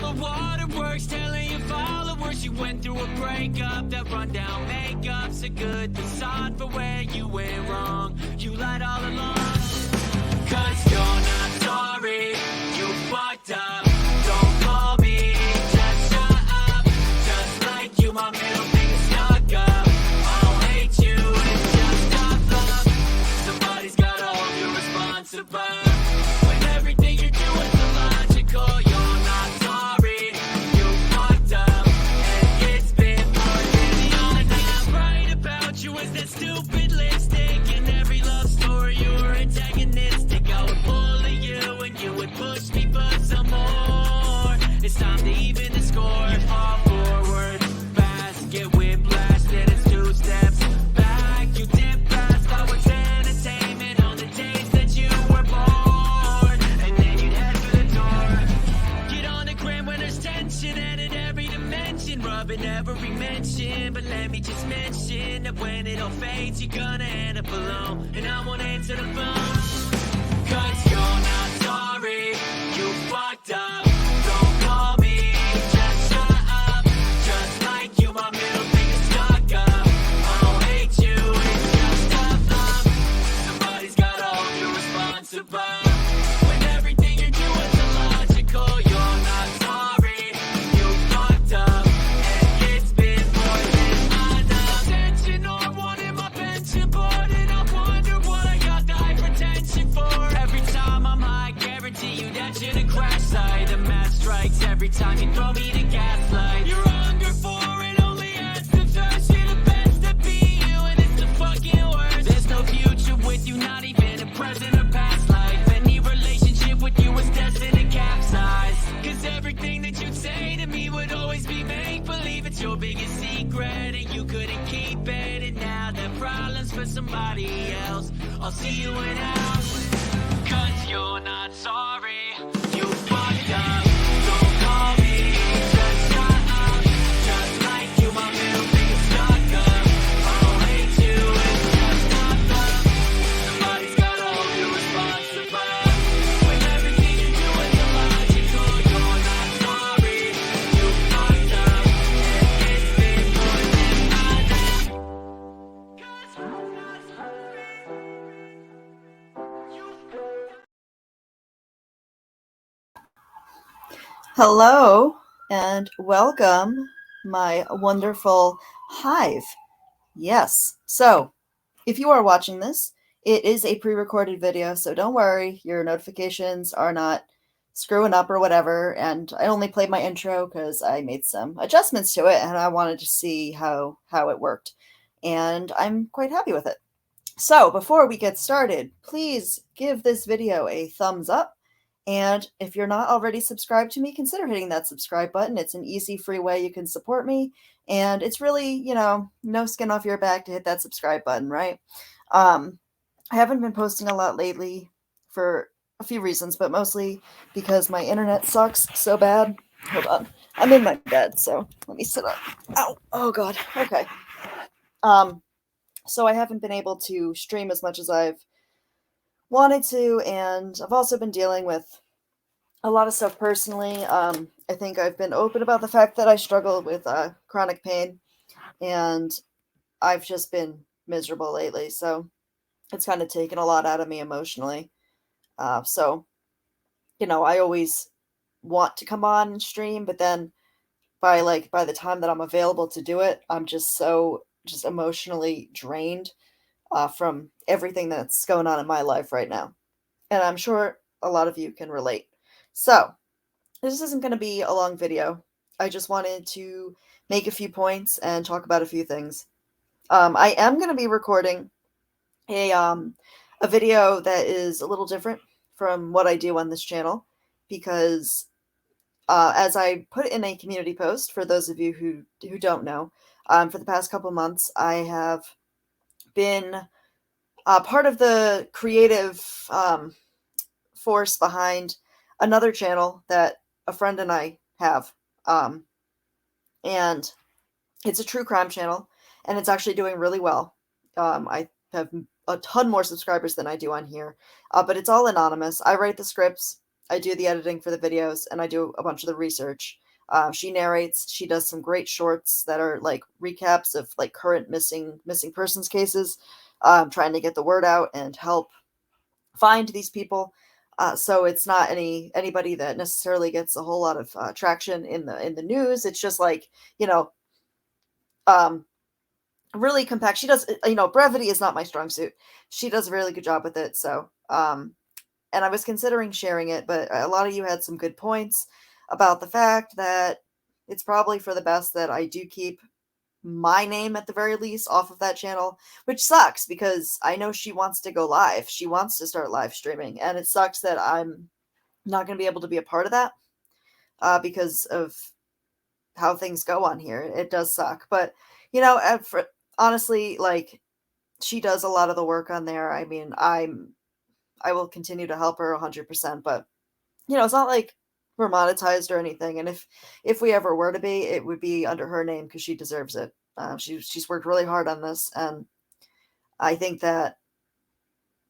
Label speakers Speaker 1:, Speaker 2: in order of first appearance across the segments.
Speaker 1: the waterworks, telling your followers you went through a breakup. That rundown makeup's a good facade for where you went wrong. You lied all along. Cause you're not sorry, you fucked up. Don't call me, just shut up. Just like you, my middle finger stuck up. I'll hate you, it's just not love. Somebody's gotta hold you responsible. When everything you're doing's illogical, you're not sorry, you fucked up. And it's been more than enough. Right about you is that stupid lipstick. In every love story you were antagonistic. I would bully you and you would push me for some more. It's time to even the score. You fall forward fast, get whiplash, then it's 2 steps back. You dip fast, I was entertainment on the days that you were bored. And then you'd head for the door. Get on the gram when there's tension, edit every dimension, rubbing every mention. But let me just mention that when it all fades, you're gonna end up alone, and I won't answer the phone. Cause you're not sorry, you fucked up. Don't call me, just shut up. Just like you, my middle finger stuck up. I'll hate you, it's just tough love. Somebody's gotta hold you responsible. When everything you're doing's illogical, you're not sorry, you fucked up. And it's been more than enough. Attention or wanting my pension board, and I wonder what I got the hypertension for. Every time I'm high, guarantee you that you're the crash site. The math strikes every time you throw me the gaslight. Your hunger for it only adds to thirst. You're the best to be you, and it's the fucking worst. There's no future with you, not even a present or past life. Any relationship with you was destined to capsize. Cause everything that you'd say to me would always be make-believe. It's your biggest secret and you couldn't keep it. And now the problem's for somebody else. I'll see you in hell. Cause you're not sorry, you fucked up. Don't call me, just shut up. Just like you, my middle finger stuck up. I'll hate you, it's just not love. Somebody's gotta hold you responsible. When everything you're doing's illogical, you're not sorry, you fucked up. And it's been more than enough. Cause you're not sorry, you fucked up.
Speaker 2: Hello and welcome, my wonderful hive. Yes, so if you are watching this, it is a pre-recorded video, so don't worry, your notifications are not screwing up or whatever. And I only played my intro because I made some adjustments to it and I wanted to see how it worked. And I'm quite happy with it. So before we get started, please give this video a thumbs up. And if you're not already subscribed to me, consider hitting that subscribe button. It's an easy, free way you can support me. And it's really, no skin off your back to hit that subscribe button, right? I haven't been posting a lot lately for a few reasons, but mostly because my internet sucks so bad. Hold on. I'm in my bed, so let me sit up. Ow. Oh, God. Okay. So I haven't been able to stream as much as I've wanted to, and I've also been dealing with a lot of stuff personally. I think I've been open about the fact that I struggle with chronic pain, and I've just been miserable lately, so it's kind of taken a lot out of me emotionally. So, I always want to come on and stream, but then by the time that I'm available to do it, I'm just emotionally drained from everything that's going on in my life right now. And I'm sure a lot of you can relate. So this isn't going to be a long video. I just wanted to make a few points and talk about a few things. I am going to be recording a video that is a little different from what I do on this channel because as I put in a community post, for those of you who don't know, for the past couple months, I have been part of the creative force behind another channel that a friend and I have. And it's a true crime channel, and it's actually doing really well. I have a ton more subscribers than I do on here, but it's all anonymous. I write the scripts. I do the editing for the videos, and I do a bunch of the research. She narrates. She does some great shorts that are like recaps of like current missing persons cases, trying to get the word out and help find these people. So it's not anybody that necessarily gets a whole lot of traction in the news. It's just like, you know, um, really compact. She does, brevity is not my strong suit. She does a really good job with it. So, and I was considering sharing it, but a lot of you had some good points about the fact that it's probably for the best that I do keep my name at the very least off of that channel, which sucks because I know she wants to go live. She wants to start live streaming, and it sucks that I'm not going to be able to be a part of that because of how things go on here. It does suck, but honestly, like she does a lot of the work on there. I mean, I will continue to help her 100%, but it's not like we're monetized or anything. And if we ever were to be, it would be under her name because she deserves it. She's worked really hard on this, and I think that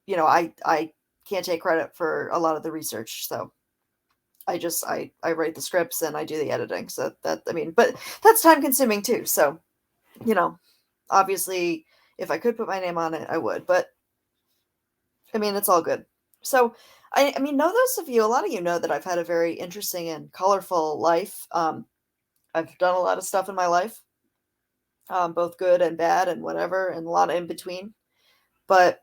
Speaker 2: I can't take credit for a lot of the research. So I write the scripts and I do the editing. So that I mean, but that's time consuming too. So you know, obviously, if I could put my name on it, I would. But I mean, it's all good. So I mean, know those of you, a lot of you know that I've had a very interesting and colorful life. I've done a lot of stuff in my life, both good and bad and whatever, and a lot of in between. But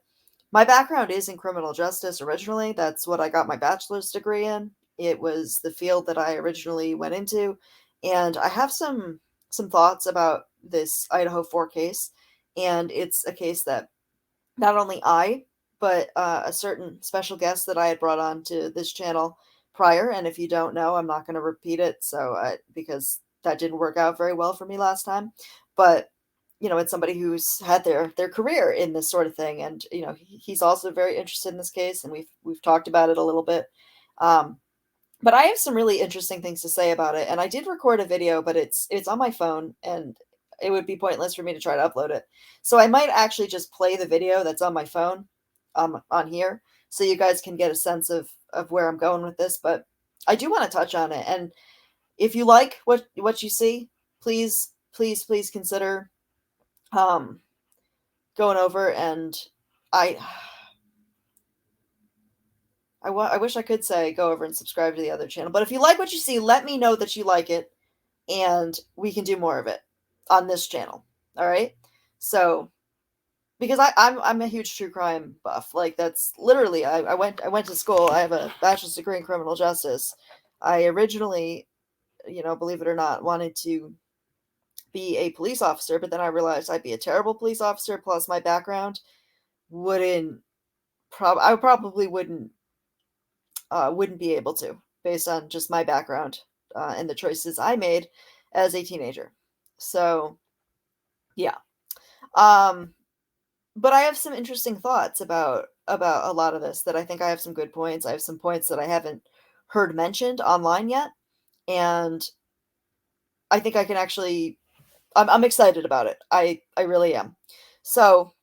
Speaker 2: my background is in criminal justice originally. That's what I got my bachelor's degree in. It was the field that I originally went into. And I have some thoughts about this Idaho 4 case. And it's a case that not only I, but a certain special guest that I had brought on to this channel prior. And if you don't know, I'm not going to repeat it. So, because that didn't work out very well for me last time. But it's somebody who's had their career in this sort of thing, and he's also very interested in this case, and we've talked about it a little bit. But I have some really interesting things to say about it, and I did record a video, but it's on my phone, and it would be pointless for me to try to upload it. So I might actually just play the video that's on my phone on here, so you guys can get a sense of where I'm going with this. But I do want to touch on it, and if you like what you see, please consider going over, and I wish I could say go over and subscribe to the other channel. But if you like what you see, let me know that you like it, and we can do more of it on this channel. All right. So because I'm a huge true crime buff. Like that's literally I went to school. I have a bachelor's degree in criminal justice. I originally, believe it or not, wanted to be a police officer, but then I realized I'd be a terrible police officer. Plus, my background I probably wouldn't be able to, based on just my background and the choices I made as a teenager. So, yeah. But I have some interesting thoughts about a lot of this. That I think I have some good points. I have some points that I haven't heard mentioned online yet, and I think I can actually. I'm excited about it. I really am. So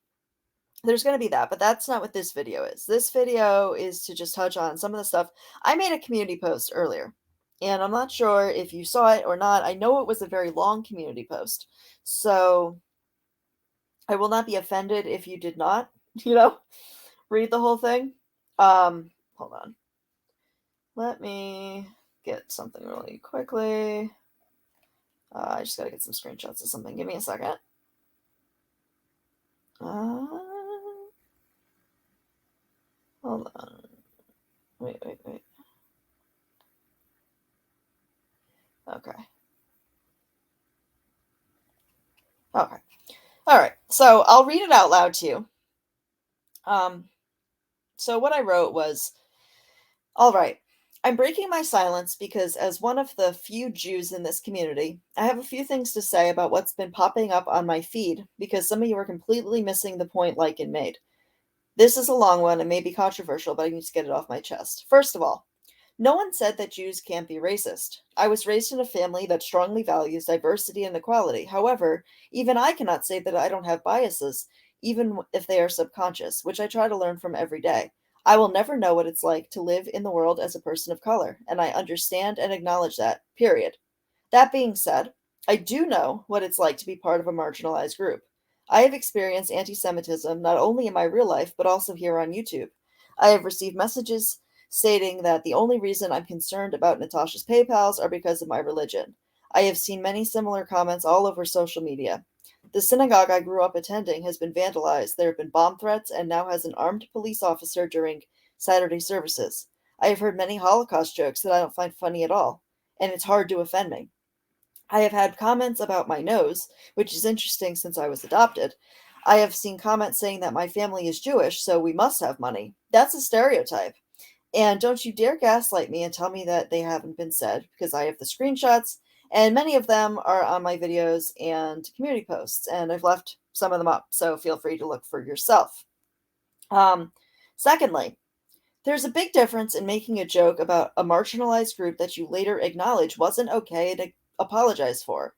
Speaker 2: there's going to be that, but that's not what this video is. This video is to just touch on some of the stuff. I made a community post earlier, and I'm not sure if you saw it or not. I know it was a very long community post, so I will not be offended if you did not, read the whole thing. Hold on. Let me get something really quickly. I just got to get some screenshots of something. Give me a second. Hold on. Wait. Okay. All right. So I'll read it out loud to you. So what I wrote was, all right, I'm breaking my silence because as one of the few Jews in this community, I have a few things to say about what's been popping up on my feed because some of you are completely missing the point Lycan made. This is a long one and may be controversial, but I need to get it off my chest. First of all, no one said that Jews can't be racist. I was raised in a family that strongly values diversity and equality. However, even I cannot say that I don't have biases, even if they are subconscious, which I try to learn from every day. I will never know what it's like to live in the world as a person of color, and I understand and acknowledge that, period. That being said, I do know what it's like to be part of a marginalized group. I have experienced anti Semitism not only in my real life, but also here on YouTube. I have received messages stating that the only reason I'm concerned about Natasha's PayPals are because of my religion. I have seen many similar comments all over social media. The synagogue I grew up attending has been vandalized. There have been bomb threats and now has an armed police officer during Saturday services. I have heard many Holocaust jokes that I don't find funny at all, and it's hard to offend me. I have had comments about my nose, which is interesting since I was adopted. I have seen comments saying that my family is Jewish, so we must have money. That's a stereotype. And don't you dare gaslight me and tell me that they haven't been said, because I have the screenshots, and many of them are on my videos and community posts, and I've left some of them up, so feel free to look for yourself. Um, Secondly, there's a big difference in making a joke about a marginalized group that you later acknowledge wasn't okay to apologize for,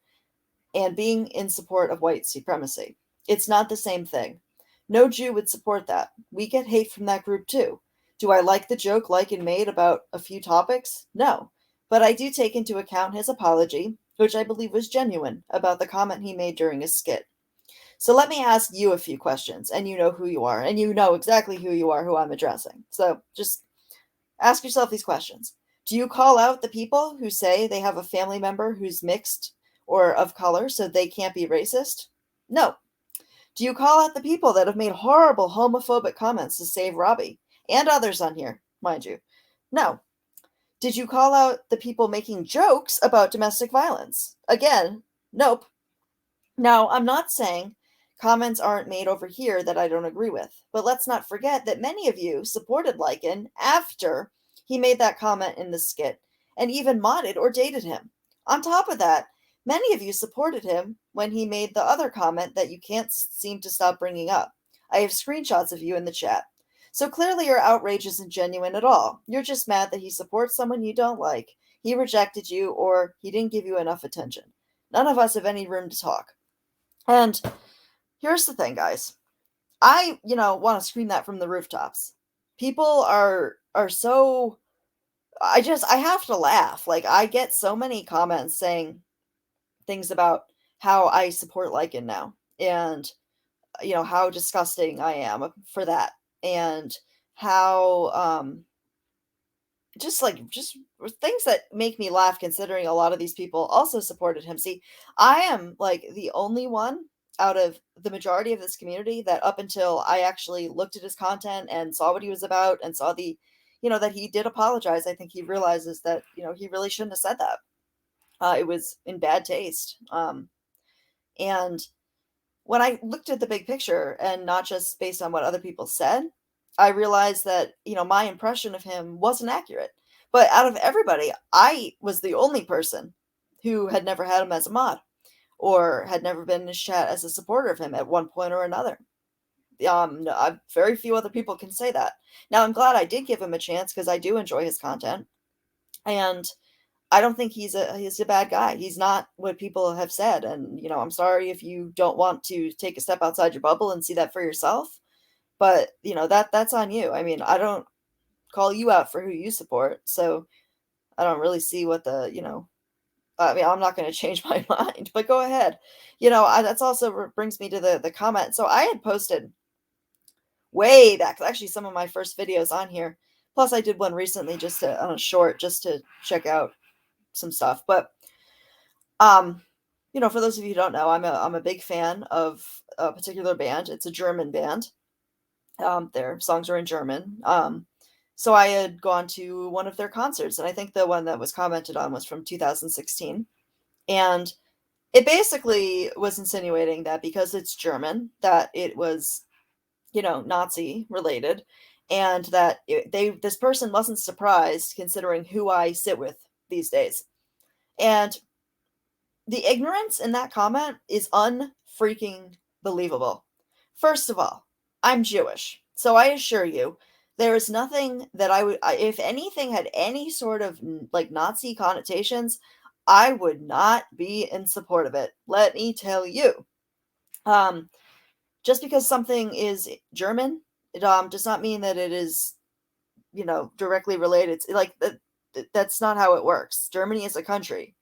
Speaker 2: and being in support of white supremacy. It's not the same thing. No Jew would support that. We get hate from that group too. Do I like the joke Lycan made about a few topics? No. But I do take into account his apology, which I believe was genuine, about the comment he made during his skit. So let me ask you a few questions, and you know who you are, and you know exactly who you are, who I'm addressing. So just ask yourself these questions. Do you call out the people who say they have a family member who's mixed or of color so they can't be racist? No. Do you call out the people that have made horrible homophobic comments to save Robbie and others on here, mind you? No. Did you call out the people making jokes about domestic violence? Again, nope. Now, I'm not saying comments aren't made over here that I don't agree with, but let's not forget that many of you supported Lycan after he made that comment in the skit and even modded or dated him. On top of that, many of you supported him when he made the other comment that you can't seem to stop bringing up. I have screenshots of you in the chat. So clearly your outrage isn't genuine at all. You're just mad that he supports someone you don't like, he rejected you, or he didn't give you enough attention. None of us have any room to talk. And here's the thing, guys. I, want to scream that from the rooftops. People are so I have to laugh. Like I get so many comments saying things about how I support Lycan now and how disgusting I am for that and how just things that make me laugh considering a lot of these people also supported him. See, I am like the only one out of the majority of this community that up until I actually looked at his content and saw what he was about and saw that he did apologize. I think he realizes that, he really shouldn't have said that. It was in bad taste. And when I looked at the big picture and not just based on what other people said, I realized that, my impression of him wasn't accurate. But out of everybody, I was the only person who had never had him as a mod or had never been in his chat as a supporter of him at one point or another. Very few other people can say that. Now, I'm glad I did give him a chance because I do enjoy his content. And I don't think he's a bad guy. He's not what people have said. And, I'm sorry if you don't want to take a step outside your bubble and see that for yourself. But, that's on you. I mean, I don't call you out for who you support. So I don't really see what I mean, I'm not going to change my mind, but go ahead. That's also brings me to the comment. So I had posted way back, actually some of my first videos on here. Plus I did one recently on a short, just to check out some stuff. But for those of you who don't know, I'm a big fan of a particular band. It's a German band. Their songs are in German. So I had gone to one of their concerts, and I think the one that was commented on was from 2016. And it basically was insinuating that because it's German, that it was, Nazi related, and that this person wasn't surprised considering who I sit with these days. And the ignorance in that comment is unfreaking believable. First of all, I'm Jewish, so I assure you, there is nothing that if anything had any sort of like Nazi connotations, I would not be in support of it. Let me tell you. Just because something is German, it does not mean that it is directly related to, like, that's not how it works. Germany is a country.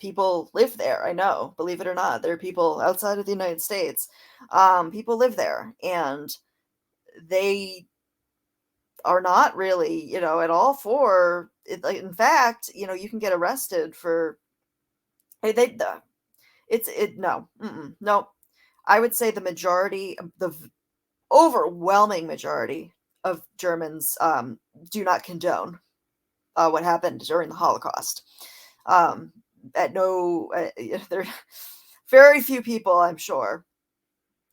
Speaker 2: People live there. I know, believe it or not, there are people outside of the United States. People live there, and they are not really, at all for it. Like, in fact, you can get arrested for no, no. I would say the majority, the overwhelming majority of Germans do not condone what happened during the Holocaust. Um, at no, there, very few people, I'm sure,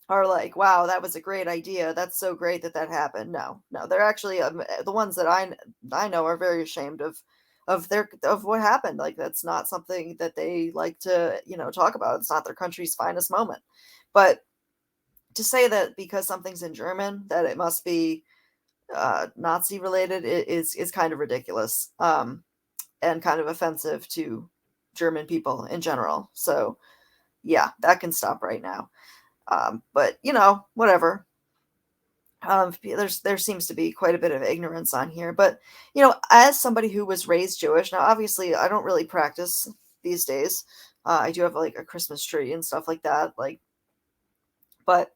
Speaker 2: are like, "Wow, that was a great idea. That's so great that that happened." No, no, they're actually the ones that I know are very ashamed of what happened. Like, that's not something that they like to talk about. It's not their country's finest moment. But to say that because something's in German that it must be Nazi related is kind of ridiculous, and kind of offensive to German people in general. So yeah, that can stop right now. But whatever. There seems to be quite a bit of ignorance on here. But as somebody who was raised Jewish, now obviously I don't really practice these days. I do have like a Christmas tree and stuff like that. Like, but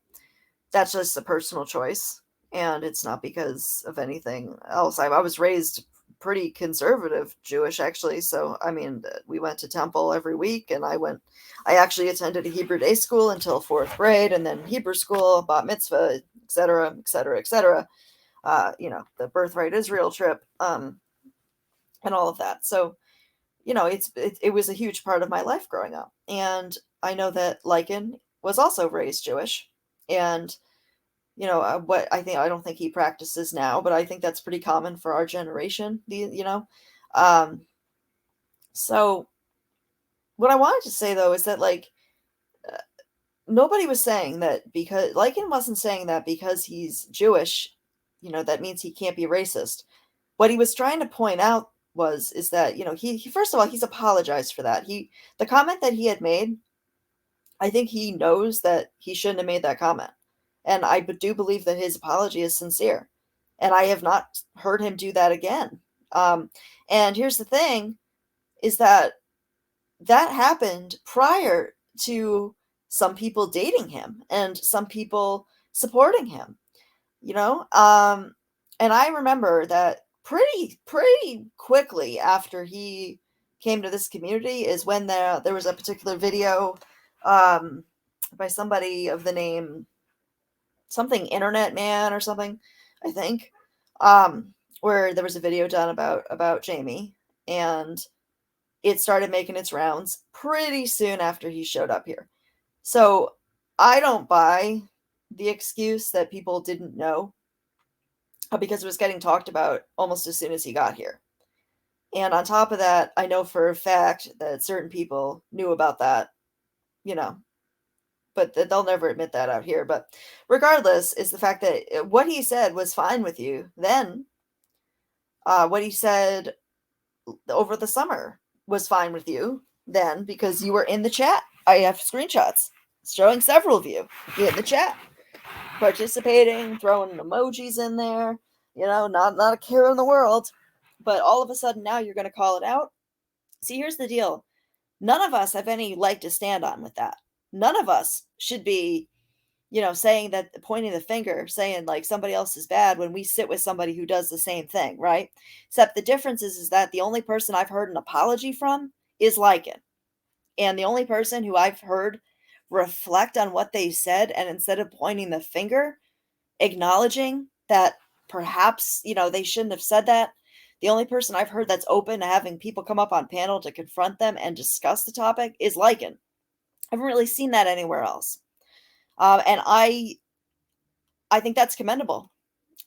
Speaker 2: that's just a personal choice, and it's not because of anything else. I was raised pretty conservative Jewish, actually. So, I mean, we went to temple every week, and I actually attended a Hebrew day school until fourth grade, and then Hebrew school, bat mitzvah, etc., etc., etc. The Birthright Israel trip, and all of that. So, it was a huge part of my life growing up. And I know that Lycan was also raised Jewish, and what I don't think he practices now, but I think that's pretty common for our generation. Um, so what I wanted to say though is that, like, uh, nobody was saying that because Lycan wasn't saying that because he's Jewish, that means he can't be racist. What he was trying to point out is that he first of all, he's apologized for that. The comment that he had made, I think he knows that he shouldn't have made that comment. And I do believe that his apology is sincere. And I have not heard him do that again. And here's the thing is that happened prior to some people dating him and some people supporting him, you know? And I remember that pretty quickly after he came to this community is when there was a particular video by somebody of the name something Internet Man or something, I think, where there was a video done about Jamie, and it started making its rounds pretty soon after he showed up here. So I don't buy the excuse that people didn't know, because it was getting talked about almost as soon as he got here. And on top of that, I know for a fact that certain people knew about that, you know, but they'll never admit that out here. But regardless, is the fact that what he said was fine with you then. What he said over the summer was fine with you then because you were in the chat. I have screenshots showing several of you in the chat, participating, throwing emojis in there. Not a care in the world. But all of a sudden now you're going to call it out. See, here's the deal. None of us have any leg to stand on with that. None of us should be, saying that, pointing the finger, saying like somebody else is bad when we sit with somebody who does the same thing, right? Except the difference is that the only person I've heard an apology from is Lycan. And the only person who I've heard reflect on what they said, and instead of pointing the finger, acknowledging that perhaps, they shouldn't have said that. The only person I've heard that's open to having people come up on panel to confront them and discuss the topic is Lycan. I haven't really seen that anywhere else. And I think that's commendable.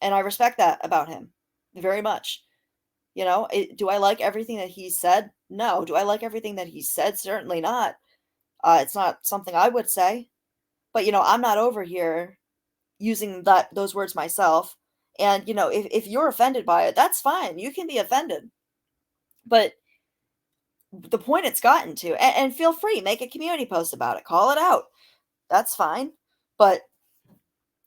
Speaker 2: And I respect that about him very much. Do I like everything that he said? No. Do I like everything that he said? Certainly not. It's not something I would say. But, I'm not over here using those words myself. And, if you're offended by it, that's fine. You can be offended. But the point it's gotten to, and feel free, make a community post about it, call it out. That's fine. But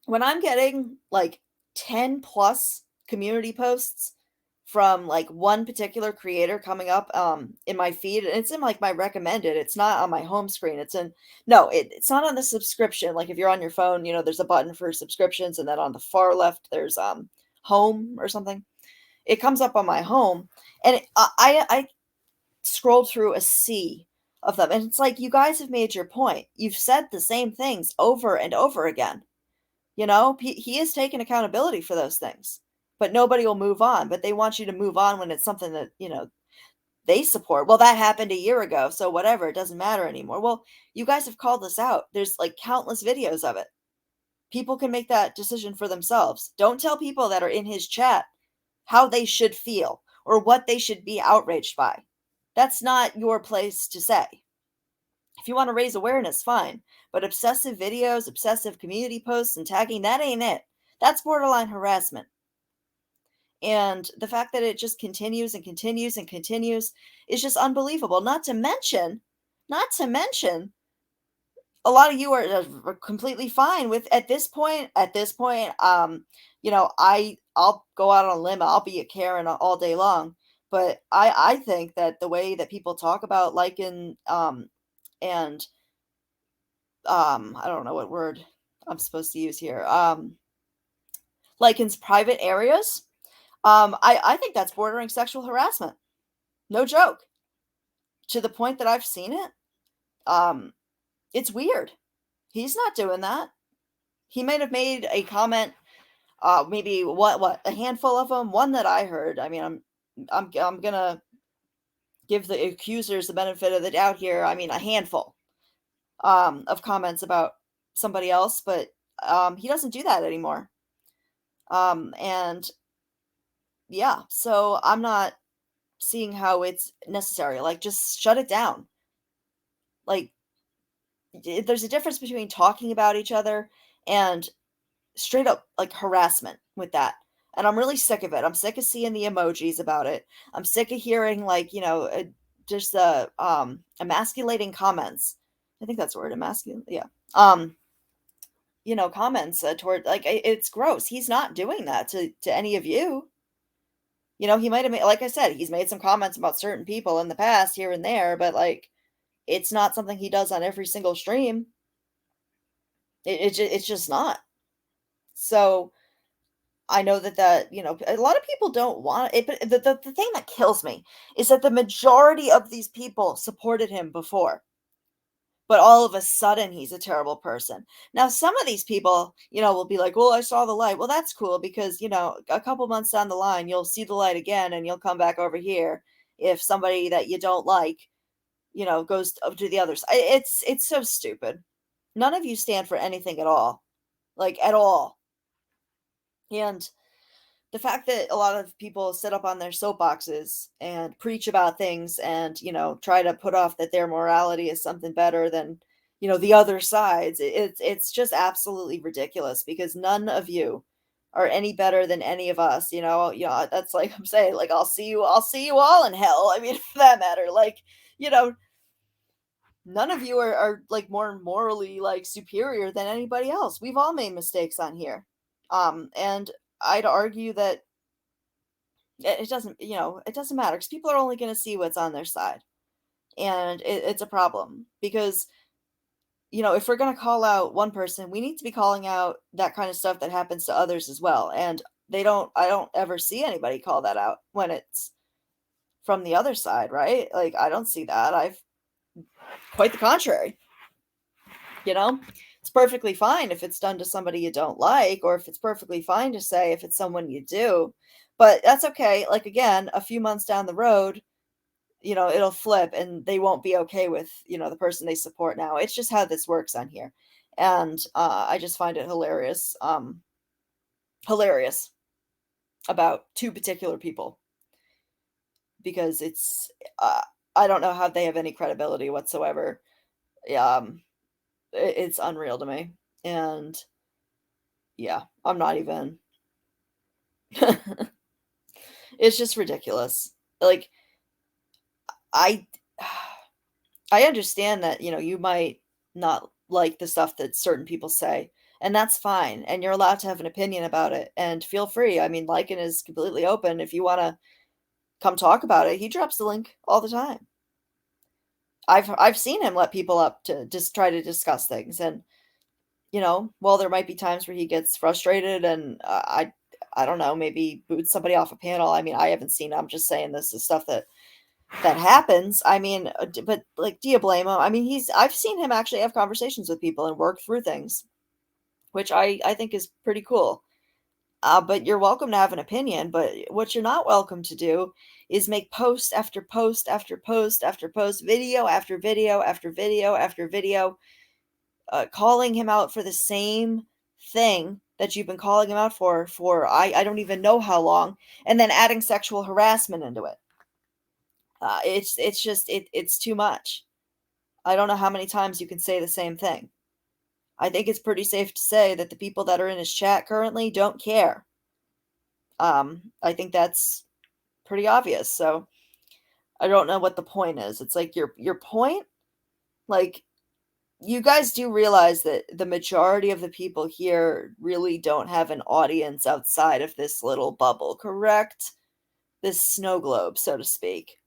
Speaker 2: when I'm getting like 10 plus community posts from like one particular creator coming up in my feed, and it's in like my recommended. It's not on my home screen. It's in no, it's not on the subscription. Like if you're on your phone, there's a button for subscriptions, and then on the far left there's home or something. It comes up on my home, and I scrolled through a sea of them, and it's like, you guys have made your point. You've said the same things over and over again. He is taking accountability for those things, but nobody will move on. But they want you to move on when it's something that, they support. Well, that happened a year ago, so whatever, it doesn't matter anymore. Well, you guys have called this out. There's like countless videos of it. People can make that decision for themselves. Don't tell people that are in his chat how they should feel or what they should be outraged by. That's not your place to say. If you want to raise awareness, fine. But obsessive videos, obsessive community posts, and tagging, that ain't it. That's borderline harassment. And the fact that it just continues and continues and continues is just unbelievable. Not to mention, a lot of you are completely fine with at this point, I'll go out on a limb, I'll be a Karen all day long. But I think that the way that people talk about liking and I don't know what word I'm supposed to use here. Lycan's private areas. I think that's bordering sexual harassment. No joke. To the point that I've seen it. It's weird. He's not doing that. He might have made a comment, maybe what a handful of them. One that I heard. I mean, I'm gonna give the accusers the benefit of the doubt here. I mean, a handful of comments about somebody else, but he doesn't do that anymore. And yeah, so I'm not seeing how it's necessary. Like, just shut it down. Like, there's a difference between talking about each other and straight up like harassment with that. And I'm really sick of it. I'm sick of seeing the emojis about it. I'm sick of hearing like, just the emasculating comments. I think that's the word, emasculate. Yeah. Comments toward like it's gross. He's not doing that to any of you. He might have made, like I said, he's made some comments about certain people in the past here and there, but like it's not something he does on every single stream. It's just not. So I know that a lot of people don't want it, but the thing that kills me is that the majority of these people supported him before. But all of a sudden, he's a terrible person. Now, some of these people, will be like, well, I saw the light. Well, that's cool because, a couple months down the line, you'll see the light again and you'll come back over here if somebody that you don't like, goes up to the other side. It's so stupid. None of you stand for anything at all. Like, at all. And the fact that a lot of people sit up on their soapboxes and preach about things and, try to put off that their morality is something better than, the other sides, it's just absolutely ridiculous because none of you are any better than any of us, that's like I'm saying, like, I'll see you all in hell. I mean, for that matter, like, none of you are like more morally like superior than anybody else. We've all made mistakes on here. And I'd argue that it doesn't matter because people are only going to see what's on their side. And it's a problem because, if we're going to call out one person, we need to be calling out that kind of stuff that happens to others as well. And I don't ever see anybody call that out when it's from the other side, right? Like, I don't see that. Quite the contrary. It's perfectly fine if it's done to somebody you don't like, or if it's perfectly fine to say if it's someone you do, but that's okay. Like, again, a few months down the road, it'll flip and they won't be okay with, the person they support now. It's just how this works on here. And I just find it hilarious. Hilarious about two particular people because I don't know how they have any credibility whatsoever. It's unreal to me. And yeah, I'm not even. It's just ridiculous. Like, I understand that, you might not like the stuff that certain people say, and that's fine, and you're allowed to have an opinion about it, and feel free. I mean, Lycan is completely open if you wanna come talk about it. He drops the link all the time. I've seen him let people up to just try to discuss things, and, while there might be times where he gets frustrated and, I don't know, maybe boot somebody off a panel. I mean, I haven't seen it, I'm just saying this is stuff that happens. I mean, but, like, do you blame him? I mean, I've seen him actually have conversations with people and work through things, which I think is pretty cool. But you're welcome to have an opinion, but what you're not welcome to do is make post after post after post after post, video after video after video after video, calling him out for the same thing that you've been calling him out for I don't even know how long, and then adding sexual harassment into it. It's just it's too much. I don't know how many times you can say the same thing. I think it's pretty safe to say that the people that are in his chat currently don't care. I think that's pretty obvious. So I don't know what the point is. It's like your point, like, you guys do realize that the majority of the people here really don't have an audience outside of this little bubble, correct? This snow globe, so to speak.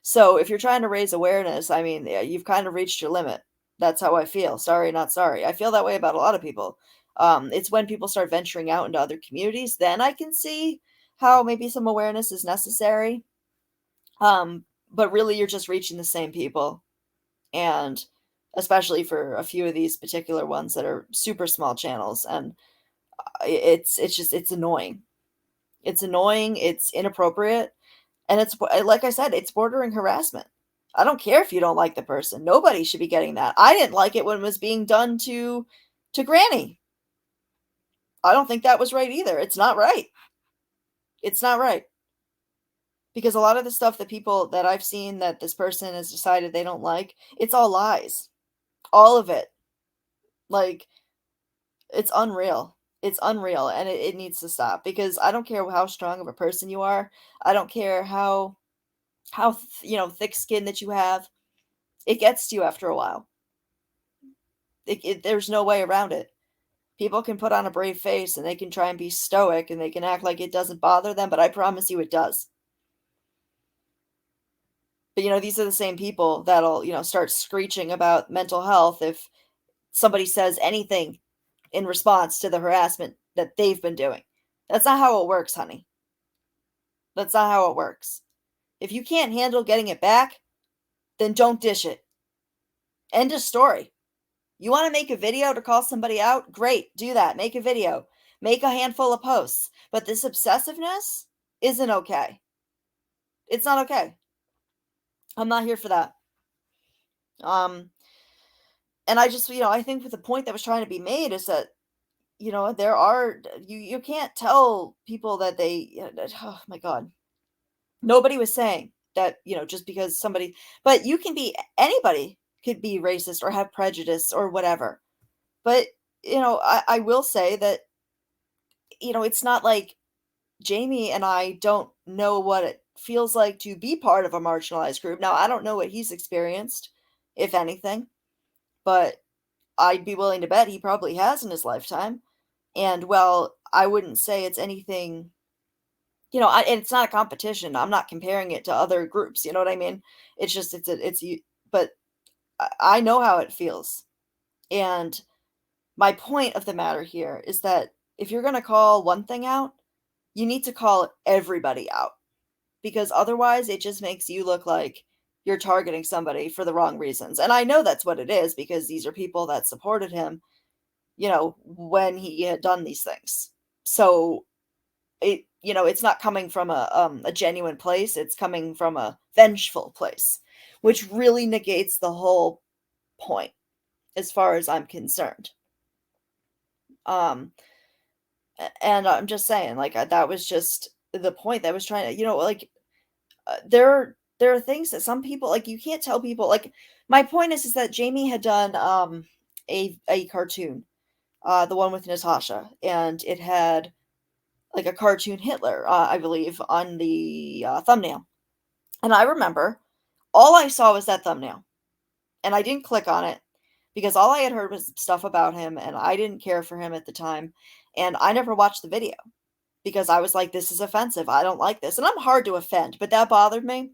Speaker 2: So if you're trying to raise awareness, I mean, yeah, you've kind of reached your limit. That's how I feel. Sorry, not sorry. I feel that way about a lot of people. It's when people start venturing out into other communities, then I can see how maybe some awareness is necessary. But really, you're just reaching the same people. And especially for a few of these particular ones that are super small channels. And it's annoying. It's annoying. It's inappropriate. And it's like I said, it's bordering harassment. I don't care if you don't like the person. Nobody should be getting that. I didn't like it when it was being done to Granny. I don't think that was right either. It's not right. It's not right. Because a lot of the stuff that people that I've seen that this person has decided they don't like, it's all lies. All of it. Like, it's unreal. It's unreal, and it needs to stop, because I don't care how strong of a person you are. I don't care how thick skin that you have. It gets to you after a while. There's no way around it. People can put on a brave face and they can try and be stoic and they can act like it doesn't bother them, but I promise you it does. But these are the same people that'll start screeching about mental health if somebody says anything in response to the harassment that they've been doing. That's not how it works, honey. That's not how it works. If you can't handle getting it back, then don't dish it. End of story. You want to make a video to call somebody out? Great, do that. Make a video. Make a handful of posts. But this obsessiveness isn't okay. It's not okay. I'm not here for that. And I just, I think with the point that was trying to be made is that, there are, you can't tell people that oh my God. Nobody was saying that, just because somebody, but anybody could be racist or have prejudice or whatever. But, I will say that, it's not like Jamie and I don't know what it feels like to be part of a marginalized group. Now, I don't know what he's experienced, if anything, but I'd be willing to bet he probably has in his lifetime. And well, I wouldn't say it's anything, and it's not a competition. I'm not comparing it to other groups. You know what I mean? It's just, but I know how it feels. And my point of the matter here is that if you're going to call one thing out, you need to call everybody out, because otherwise it just makes you look like you're targeting somebody for the wrong reasons. And I know that's what it is, because these are people that supported him, when he had done these things. So it's not coming from a genuine place. It's coming from a vengeful place, which really negates the whole point as far as I'm concerned. And I'm just saying, like, that was just the point that I was trying to, like, there are things that some people, like, you can't tell people, like, my point is that Jamie had done a cartoon, the one with Natasha, and it had like a cartoon Hitler, I believe, on the thumbnail. And I remember all I saw was that thumbnail, and I didn't click on it. because all I had heard was stuff about him and I didn't care for him at the time. And I never watched the video because I was like, this is offensive. I don't like this. And I'm hard to offend, but that bothered me.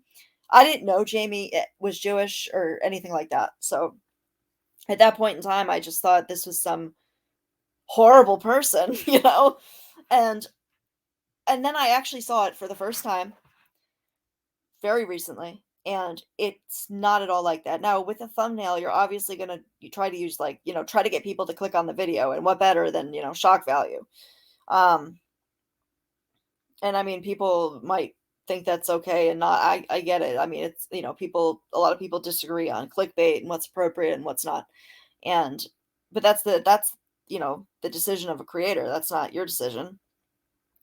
Speaker 2: I didn't know Jamie was Jewish or anything like that. So at that point in time, I just thought this was some horrible person, you know? And then I actually saw it for the first time very recently, and it's not at all like that. Now, with a thumbnail, you're obviously gonna you try to use like, try to get people to click on the video, and what better than, shock value. Um, and I mean, people might think that's okay and not. I get it. I mean, it's, a lot of people disagree on clickbait and what's appropriate and what's not. And but that's the decision of a creator. That's not your decision.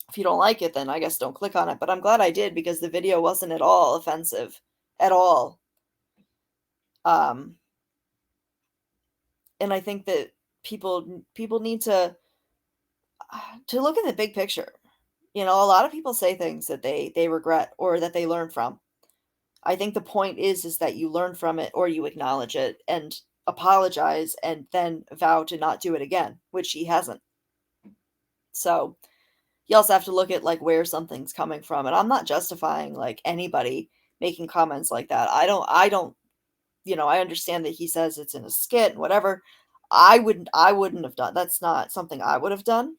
Speaker 2: If you don't like it, then I guess don't click on it. But I'm glad I did because the video wasn't at all offensive at all. Um, and I think that people need to look at the big picture. A lot of people say things that they regret or that they learn from. I think the point is that you learn from it or you acknowledge it and apologize and then vow to not do it again, which he hasn't. So you also have to look at like where something's coming from. And I'm not justifying like anybody making comments like that. I don't, I understand that he says it's in a skit and whatever. I wouldn't have done. That's not something I would have done.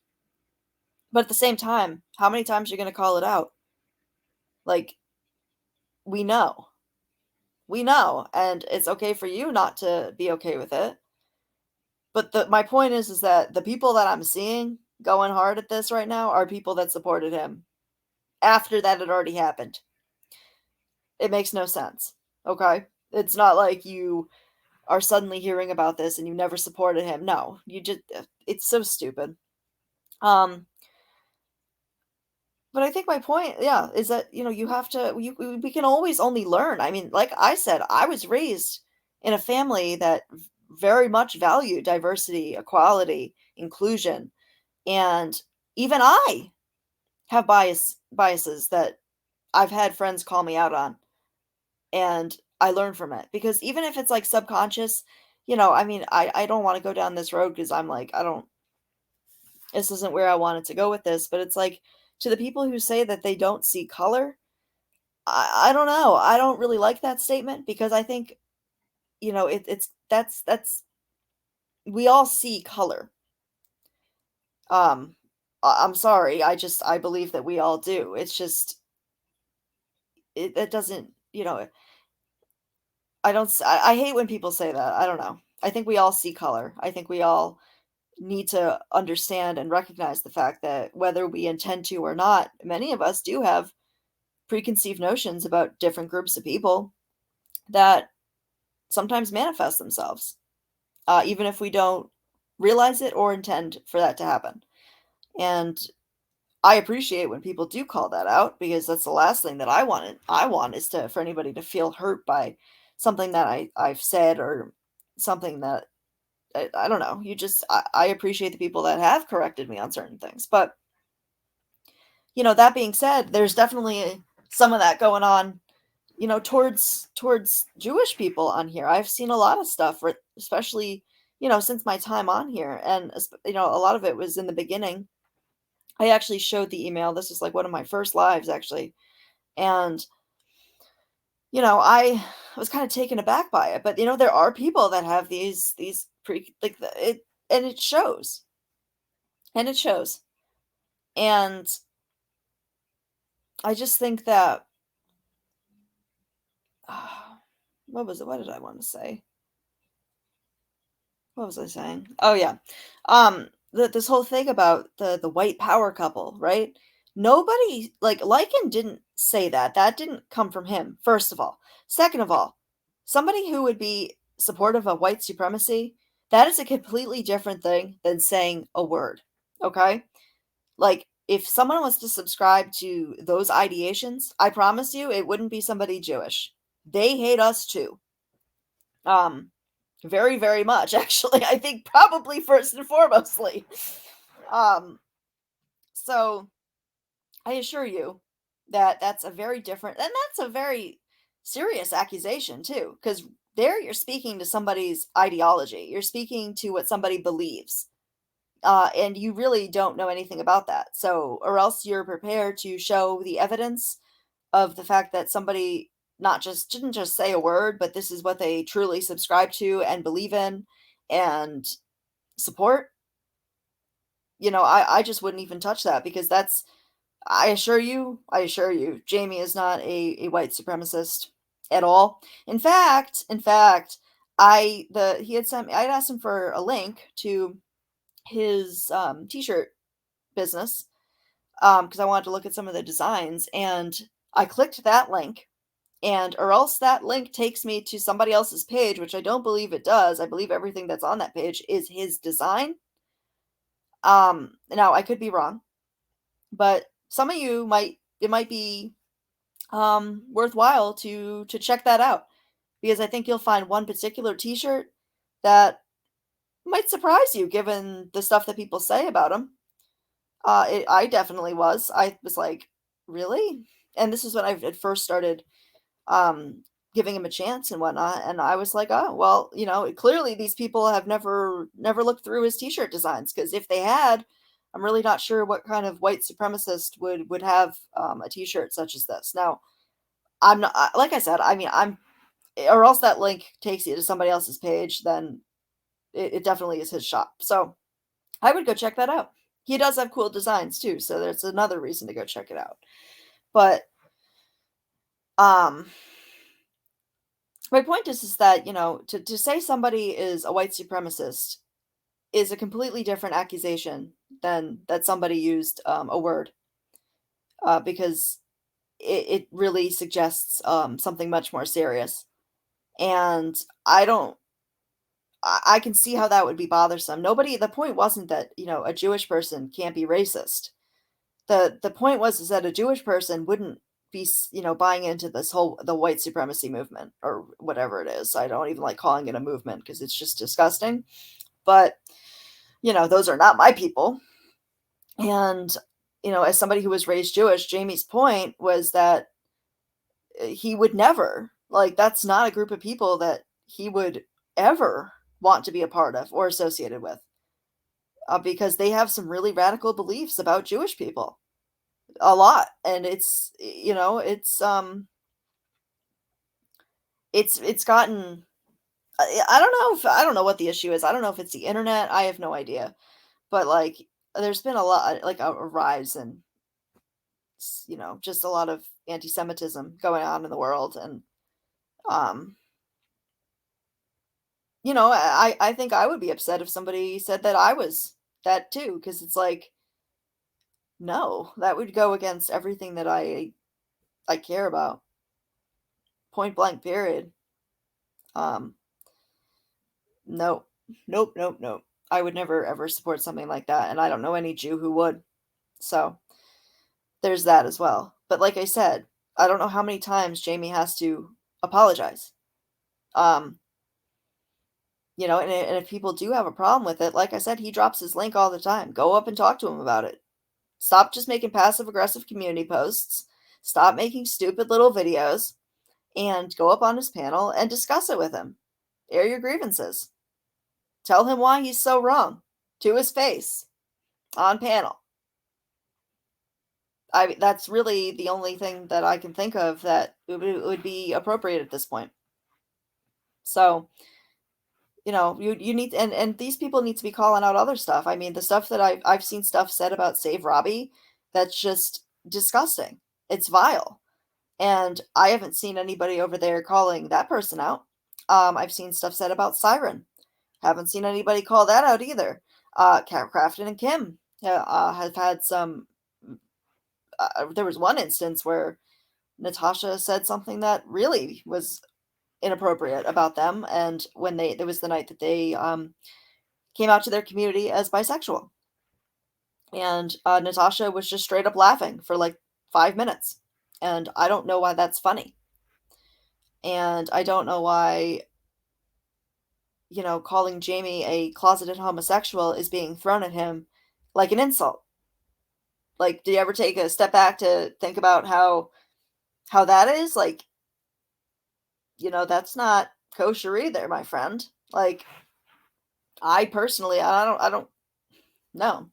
Speaker 2: But at the same time, how many times are you going to call it out? Like, we know. We know, and it's okay for you not to be okay with it. But my point is that the people that I'm seeing going hard at this right now are people that supported him after that had already happened. It makes no sense. Okay? It's not like you are suddenly hearing about this and you never supported him. No, it's so stupid. Um but I think my point, yeah, is that you have to we can always only learn. I mean, like I said, I was raised in a family that very much valued diversity, equality, inclusion, and even I have biases that I've had friends call me out on, and I learn from it because even if it's like subconscious, I mean, I don't want to go down this road because I'm like, I don't this isn't where I wanted to go with this, but it's like to the people who say that they don't see color, I don't know. I don't really like that statement because I think, it's that's we all see color. Um I'm sorry. I believe that we all do. It's just it doesn't, I hate when people say that. I don't know. I think we all see color. I think we all need to understand and recognize the fact that whether we intend to or not, many of us do have preconceived notions about different groups of people that sometimes manifest themselves, even if we don't realize it or intend for that to happen. And I appreciate when people do call that out because that's the last thing that I want is for anybody to feel hurt by something that I've said or something that I don't know. I appreciate the people that have corrected me on certain things. But, that being said, there's definitely some of that going on, towards Jewish people on here. I've seen a lot of stuff, especially, since my time on here. And, a lot of it was in the beginning. I actually showed the email. This was like one of my first lives, actually. And, I was kind of taken aback by it. But, there are people that have these it, and it shows. And it shows. And I just think that, what was it? What did I want to say? What was I saying? Oh yeah. This whole thing about the white power couple, right? Nobody like Lycan didn't say that. That didn't come from him, first of all. Second of all, somebody who would be supportive of white supremacy, that is a completely different thing than saying a word. Okay? Like if someone was to subscribe to those ideations, I promise you it wouldn't be somebody Jewish. They hate us too. Um very, very much, actually. I think probably first and foremostly. Um, so I assure you that that's a very different, and that's a very serious accusation too, because there you're speaking to somebody's ideology. You're speaking to what somebody believes. And you really don't know anything about that. So, or else you're prepared to show the evidence of the fact that somebody not just didn't just say a word, but this is what they truly subscribe to and believe in and support. I just wouldn't even touch that because that's I assure you, Jamie is not a white supremacist at all. In fact, he had sent me, I'd asked him for a link to his t-shirt business because I wanted to look at some of the designs, and I clicked that link, and or else that link takes me to somebody else's page, which I don't believe it does. I believe everything that's on that page is his design. Now I could be wrong, but some of you might it might be worthwhile to check that out because I think you'll find one particular t-shirt that might surprise you given the stuff that people say about him. I definitely was. I was like, really? And this is when I had first started um, giving him a chance and whatnot. And I was like, oh, well, clearly these people have never looked through his t-shirt designs because if they had, I'm really not sure what kind of white supremacist would have a t-shirt such as this. Now, I'm not like I said. I mean, or else that link takes you to somebody else's page. Then it definitely is his shop. So I would go check that out. He does have cool designs too, so there's another reason to go check it out. But um my point is that, to say somebody is a white supremacist is a completely different accusation than that somebody used a word, because it really suggests something much more serious. And I don't I can see how that would be bothersome. The point wasn't that, a Jewish person can't be racist. The point was is that a Jewish person wouldn't be, buying into this whole the white supremacy movement or whatever it is. I don't even like calling it a movement because it's just disgusting. But, those are not my people. And, as somebody who was raised Jewish, Jamie's point was that he would never, like, that's not a group of people that he would ever want to be a part of or associated with, because they have some really radical beliefs about Jewish people. A lot. And it's gotten, I don't know what the issue is. I don't know if it's the internet. I have no idea. But like there's been a lot, like a rise in just a lot of anti-Semitism going on in the world. And um I think I would be upset if somebody said that I was that too, because it's like, no, that would go against everything that I care about. Point blank period. Um nope. Nope, nope, nope. I would never ever support something like that, and I don't know any Jew who would. So there's that as well. But like I said, I don't know how many times Jamie has to apologize. Um, and if people do have a problem with it, like I said, he drops his link all the time. Go up and talk to him about it. Stop just making passive aggressive community posts. Stop making stupid little videos and go up on his panel and discuss it with him. Air your grievances. Tell him why he's so wrong to his face on panel. That's really the only thing that I can think of that would be appropriate at this point. So, you need, and these people need to be calling out other stuff. I mean, the stuff that I've seen stuff said about Save Robbie, that's just disgusting. It's vile. And I haven't seen anybody over there calling that person out. I've seen stuff said about Siren. Haven't seen anybody call that out either. Crafton and Kim have had some. There was one instance where Natasha said something that really was inappropriate about them, and when there was the night that they came out to their community as bisexual, and Natasha was just straight up laughing for like 5 minutes, and I don't know why that's funny, and I don't know why calling Jamie a closeted homosexual is being thrown at him like an insult. Like, do you ever take a step back to think about how that is? Like, that's not kosher either, my friend. Like, I personally, I don't know.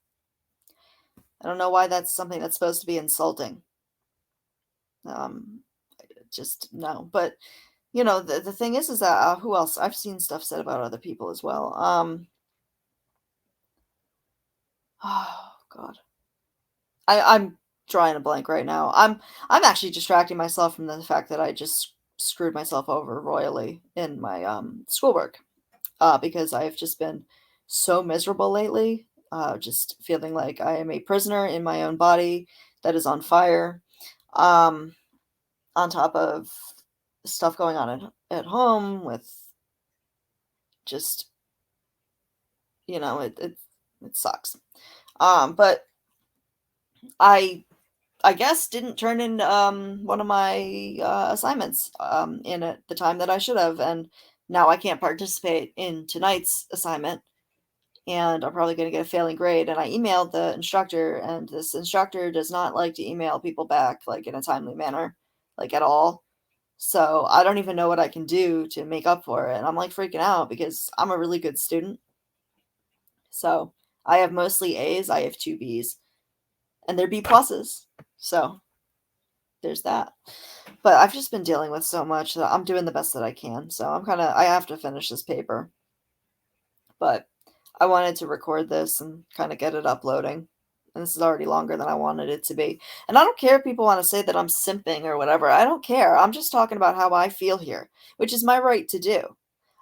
Speaker 2: I don't know why that's something that's supposed to be insulting. Um, just no. But the thing is that who else? I've seen stuff said about other people as well. Oh God, I'm drawing a blank right now. I'm actually distracting myself from the fact that I just screwed myself over royally in my schoolwork, because I've just been so miserable lately. Just feeling like I am a prisoner in my own body that is on fire. Um, on top of stuff going on at home with just, it sucks. But I I guess didn't turn in one of my assignments in at the time that I should have, and now I can't participate in tonight's assignment, and I'm probably going to get a failing grade. And I emailed the instructor, and this instructor does not like to email people back like in a timely manner, like at all. So I don't even know what I can do to make up for it. And I'm like freaking out because I'm a really good student. So I have mostly A's, I have two B's, and they're B pluses. So there's that. But I've just been dealing with so much that I'm doing the best that I can. So I have to finish this paper. But I wanted to record this and kind of get it uploading. And this is already longer than I wanted it to be. And I don't care if people want to say that I'm simping or whatever. I don't care. I'm just talking about how I feel here, which is my right to do.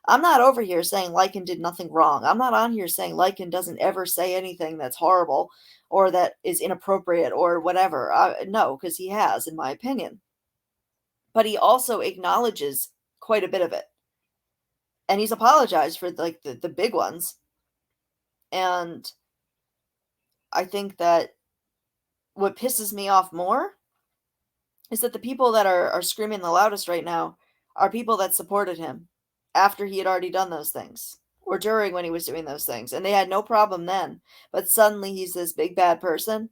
Speaker 2: I'm not over here saying Lycan did nothing wrong. I'm not on here saying Lycan doesn't ever say anything that's horrible or that is inappropriate or whatever. No, because he has, in my opinion. But he also acknowledges quite a bit of it. And he's apologized for like the big ones. And I think that what pisses me off more is that the people that are screaming the loudest right now are people that supported him after he had already done those things or during when he was doing those things. And they had no problem then. But suddenly he's this big bad person.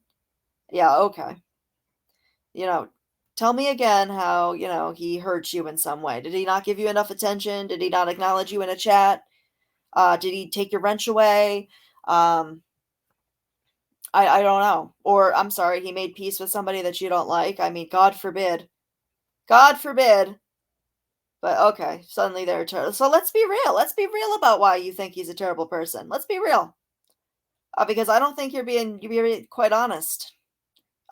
Speaker 2: Yeah, okay. Tell me again how, he hurt you in some way. Did he not give you enough attention? Did he not acknowledge you in a chat? Did he take your wrench away? I don't know. Or I'm sorry, he made peace with somebody that you don't like. I mean, God forbid. God forbid. But okay, suddenly they're terrible. So let's be real. Let's be real about why you think he's a terrible person. Let's be real. Because I don't think you're being quite honest.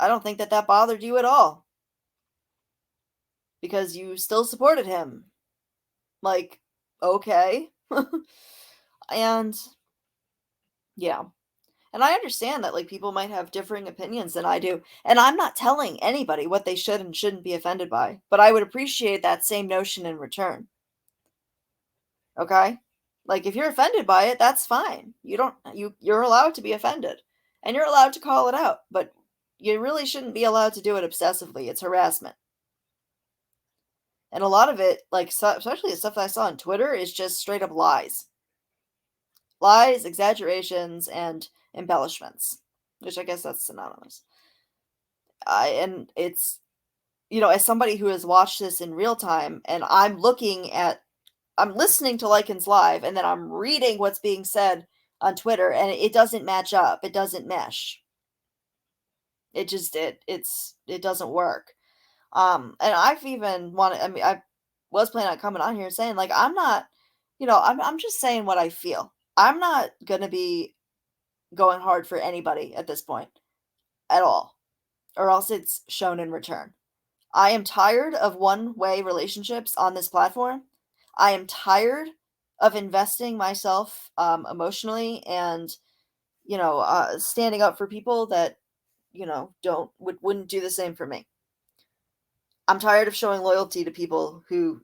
Speaker 2: I don't think that bothered you at all. Because you still supported him. Like, okay. And yeah. And I understand that like people might have differing opinions than I do. And I'm not telling anybody what they should and shouldn't be offended by, but I would appreciate that same notion in return. Okay? Like if you're offended by it, that's fine. You're allowed to be offended. And you're allowed to call it out, but you really shouldn't be allowed to do it obsessively. It's harassment. And a lot of it, like especially the stuff that I saw on Twitter, is just straight up lies. Lies, exaggerations, and embellishments, which I guess that's synonymous. And it's, as somebody who has watched this in real time, and I'm listening to Lycan's live, and then I'm reading what's being said on Twitter, and it doesn't match up. It doesn't mesh. It just it doesn't work. And I've even wanted. I mean, I was planning on coming on here and saying like I'm not, I'm just saying what I feel. I'm not gonna be going hard for anybody at this point at all, or else it's shown in return. I am tired of one-way relationships on this platform. I am tired of investing myself emotionally and standing up for people that wouldn't do the same for me. I'm tired of showing loyalty to people who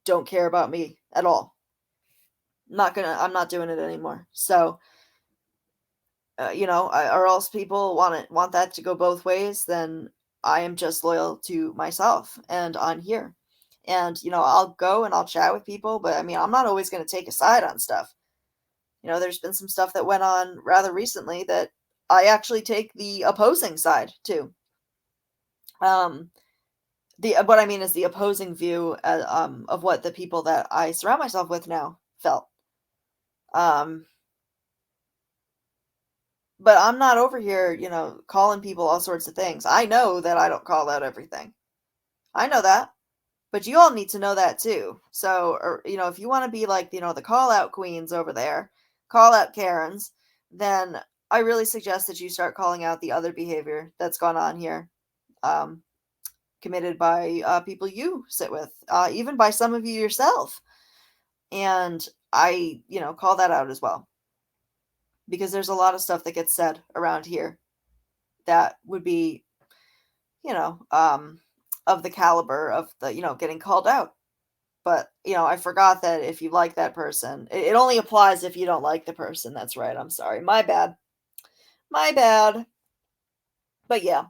Speaker 2: don't care about me at all. I'm not doing it anymore. So or else people want that to go both ways, then I am just loyal to myself and on here. And I'll go and I'll chat with people, but I mean, I'm not always going to take a side on stuff. There's been some stuff that went on rather recently that I actually take the opposing side to. The what I mean is the opposing view, of what the people that I surround myself with now felt. Um, but I'm not over here, calling people all sorts of things. I know that I don't call out everything. I know that. But you all need to know that too. So, or, if you want to be like, the call out queens over there, call out Karens, then I really suggest that you start calling out the other behavior that's gone on here, um, committed by people you sit with, even by some of you yourself. And call that out as well. Because there's a lot of stuff that gets said around here that would be, you know, um, of the caliber of the, getting called out. But, I forgot that if you like that person, it only applies if you don't like the person. That's right. I'm sorry. My bad. My bad. But yeah,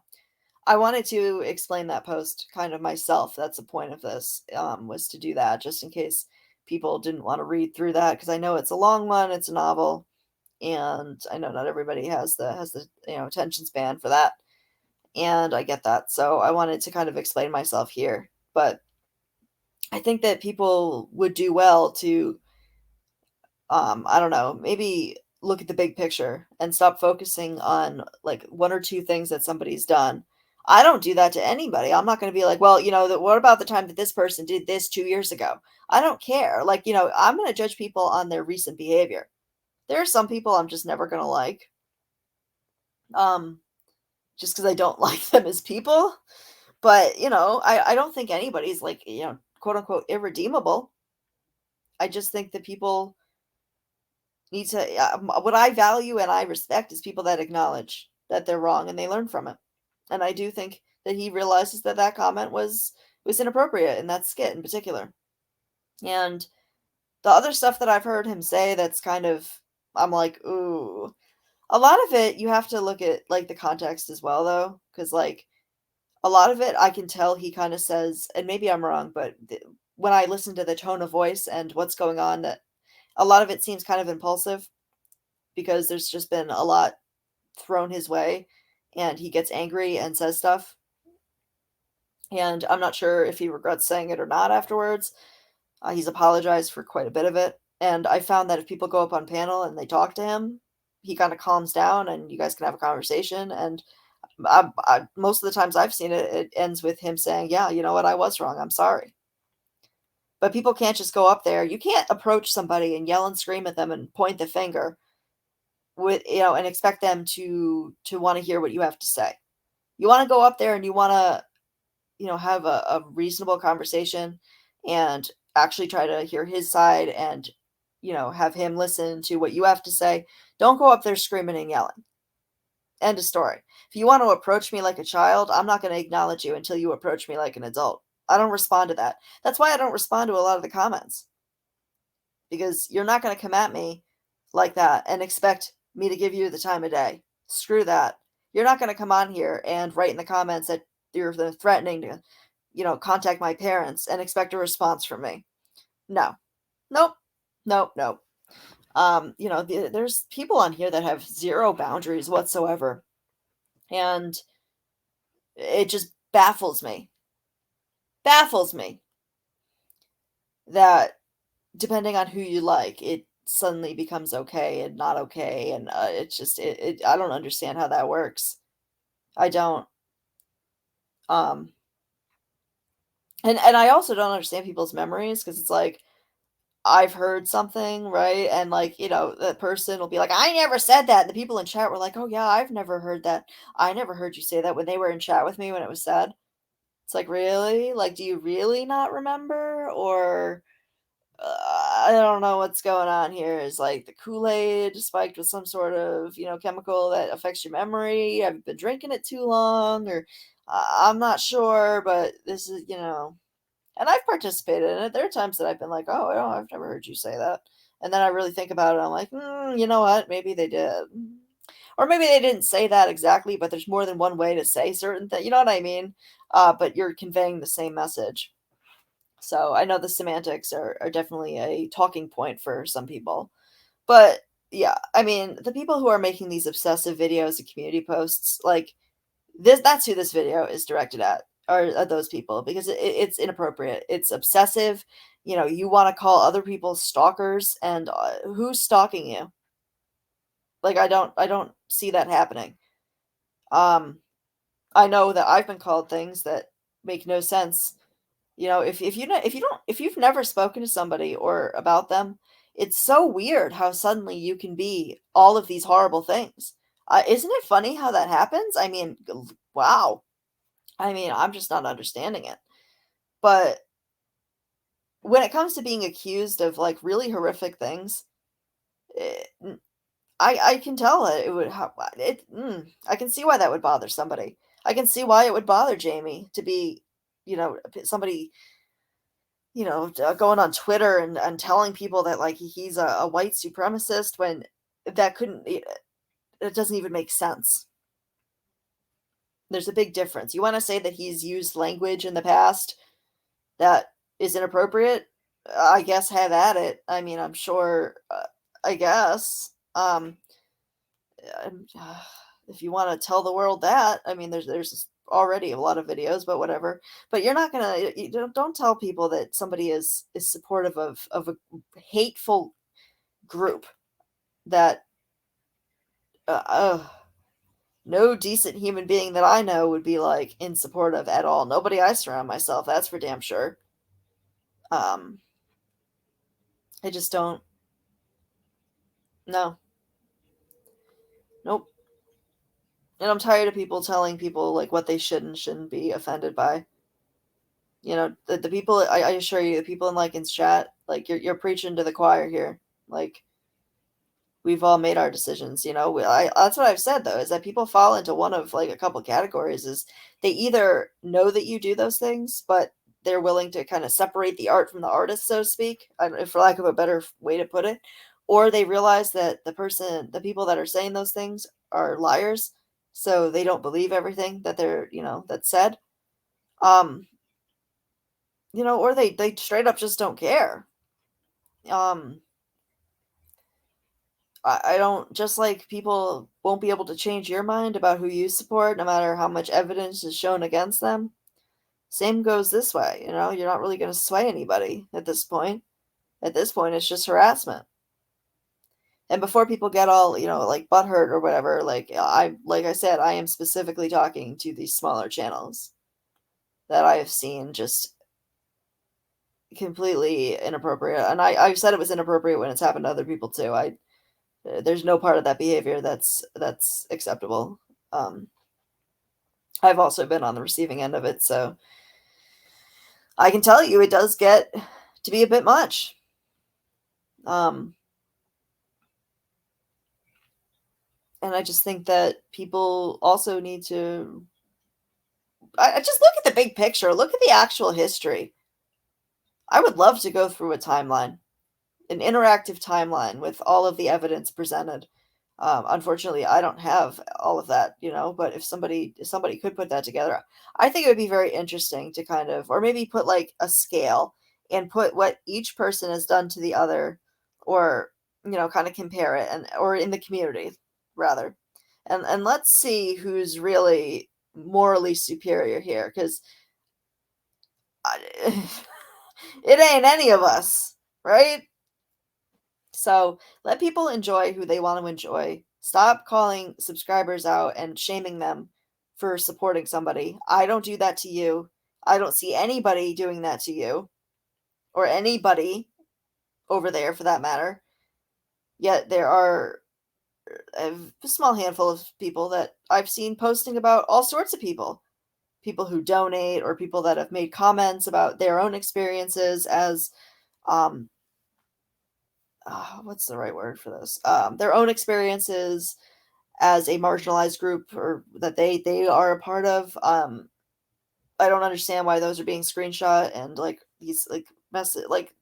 Speaker 2: I wanted to explain that post kind of myself. That's the point of this, was to do that just in case people didn't want to read through that because I know it's a long one, it's a novel, and I know not everybody has the attention span for that, and I get that. So I wanted to kind of explain myself here, but I think that people would do well to I don't know, maybe look at the big picture and stop focusing on like one or two things that somebody's done. I don't do that to anybody. I'm not going to be like, well, what about the time that this person did this 2 years ago? I don't care. Like, I'm going to judge people on their recent behavior. There are some people I'm just never going to like, um, just because I don't like them as people. But, I don't think anybody's like, quote unquote, irredeemable. I just think that people need to what I value and I respect is people that acknowledge that they're wrong and they learn from it. And I do think that he realizes that that comment was inappropriate in that skit in particular. And the other stuff that I've heard him say that's kind of I'm like, ooh. A lot of it you have to look at like the context as well though, cuz like a lot of it I can tell he kind of says and maybe I'm wrong, but when I listen to the tone of voice and what's going on that a lot of it seems kind of impulsive because there's just been a lot thrown his way and he gets angry and says stuff. And I'm not sure if he regrets saying it or not afterwards. He's apologized for quite a bit of it. And I found that if people go up on panel and they talk to him, he kind of calms down and you guys can have a conversation. And most of the times I've seen it, it ends with him saying, yeah, you know what? I was wrong. I'm sorry. But people can't just go up there. You can't approach somebody and yell and scream at them and point the finger with and expect them to want to hear what you have to say. You want to go up there and you want to have a reasonable conversation and actually try to hear his side and have him listen to what you have to say. Don't go up there screaming and yelling. End of story. If you want to approach me like a child, I'm not going to acknowledge you until you approach me like an adult. I don't respond to that. That's why I don't respond to a lot of the comments, because you're not going to come at me like that and expect me to give you the time of day. Screw that. You're not going to come on here and write in the comments that you're threatening to, contact my parents and expect a response from me. No. Nope. Nope. Nope. There's people on here that have zero boundaries whatsoever. And it just baffles me. Baffles me that depending on who you like, it suddenly becomes okay and not okay, and, it's just I don't understand how that works. I don't, um and I also don't understand people's memories because it's like, I've heard something, right? And, like, that person will be like, "I never said that," and the people in chat were like, "Oh, yeah, I've never heard that. I never heard you say that," when they were in chat with me when it was said. It's like, "Really? Like, do you really not remember?" Or I don't know what's going on here. Is like the Kool-Aid spiked with some sort of, chemical that affects your memory? Have you been drinking it too long? Or I'm not sure, but this is, and I've participated in it. There are times that I've been like, oh, I've never heard you say that. And then I really think about it. I'm like, you know what? Maybe they did. Or maybe they didn't say that exactly, but there's more than one way to say certain things. You know what I mean? But you're conveying the same message. So I know the semantics are definitely a talking point for some people. But yeah, I mean, the people who are making these obsessive videos and community posts, like that's who this video is directed at. are those people because it's inappropriate. It's obsessive. You want to call other people stalkers, and who's stalking you? Like I don't see that happening. Um, I know that I've been called things that make no sense. If you've never spoken to somebody or about them, it's so weird how suddenly you can be all of these horrible things. Isn't it funny how that happens? I mean, wow. I mean, I'm just not understanding it. But when it comes to being accused of like really horrific things, it, I can tell it would I can see why that would bother somebody. I can see why it would bother Jamie to be, somebody, going on Twitter and telling people that like he's a white supremacist when that it doesn't even make sense. There's a big difference. You want to say that he's used language in the past that is inappropriate? I guess have at it. I mean, I'm sure. I guess. Um, if you want to tell the world that, I mean, there's already a lot of videos, but whatever. But you're not gonna. You don't tell people that somebody is supportive of a hateful group that. Uh, uh, no decent human being that I know would be like in support of at all. Nobody I surround myself. That's for damn sure. Um, I just don't. No. Nope. And I'm tired of people telling people like what they should and shouldn't be offended by. The people I assure you, the people in Lincoln's chat, like you're preaching to the choir here. Like we've all made our decisions, that's what I've said though, is that people fall into one of like a couple categories is they either know that you do those things, but they're willing to kind of separate the art from the artist, so to speak, for lack of a better way to put it, or they realize that the people that are saying those things are liars, so they don't believe everything that that's said. Um, or they straight up just don't care. Um, I don't just like people won't be able to change your mind about who you support, no matter how much evidence is shown against them. Same goes this way, you're not really going to sway anybody at this point. At this point, it's just harassment. And before people get all, like butthurt or whatever, like I said, I am specifically talking to these smaller channels that I have seen just completely inappropriate. And I've said it was inappropriate when it's happened to other people too. There's no part of that behavior that's acceptable. Um, I've also been on the receiving end of it, so I can tell you it does get to be a bit much. Um, and I just think that people also need to I just look at the big picture, look at the actual history. I would love to go through a timeline, an interactive timeline with all of the evidence presented. Unfortunately, I don't have all of that, but if somebody could put that together, I think it would be very interesting to kind of, or maybe put like a scale and put what each person has done to the other, or kind of compare it, and or in the community rather, and let's see who's really morally superior here, because it ain't any of us, right? So let people enjoy who they want to enjoy. Stop calling subscribers out and shaming them for supporting somebody. I don't do that to you. I don't see anybody doing that to you, or anybody over there for that matter. Yet there are a small handful of people that I've seen posting about all sorts of people who donate, or people that have made comments about their own experiences as um what's the right word for this? Their own experiences as a marginalized group, or that they are a part of. I don't understand why those are being screenshot and like these like like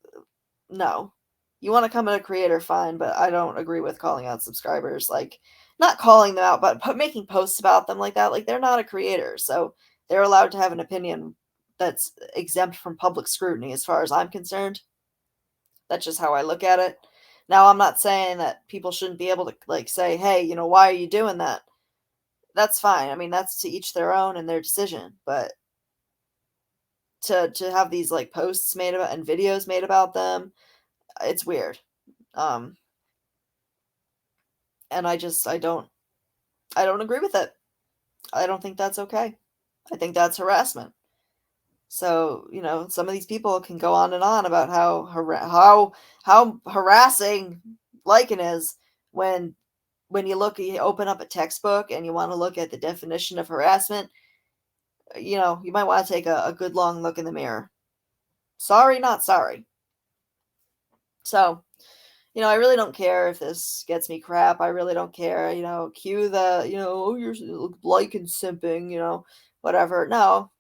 Speaker 2: no. You want to come at a creator, fine, but I don't agree with calling out subscribers. Like, not calling them out, but making posts about them like that. Like, they're not a creator, so they're allowed to have an opinion that's exempt from public scrutiny, as far as I'm concerned. That's just how I look at it. Now, I'm not saying that people shouldn't be able to like say, "Hey, why are you doing that?" That's fine. I mean, that's to each their own and their decision. But to have these like posts made about and videos made about them. It's weird. Um, and I don't agree with it. I don't think that's okay. I think that's harassment. So, some of these people can go on and on about how harassing liking is when you open up a textbook and you want to look at the definition of harassment, you might want to take a good long look in the mirror. Sorry, not sorry. So, I really don't care if this gets me crap. I really don't care. Cue the, oh, you're liking simping, whatever. No,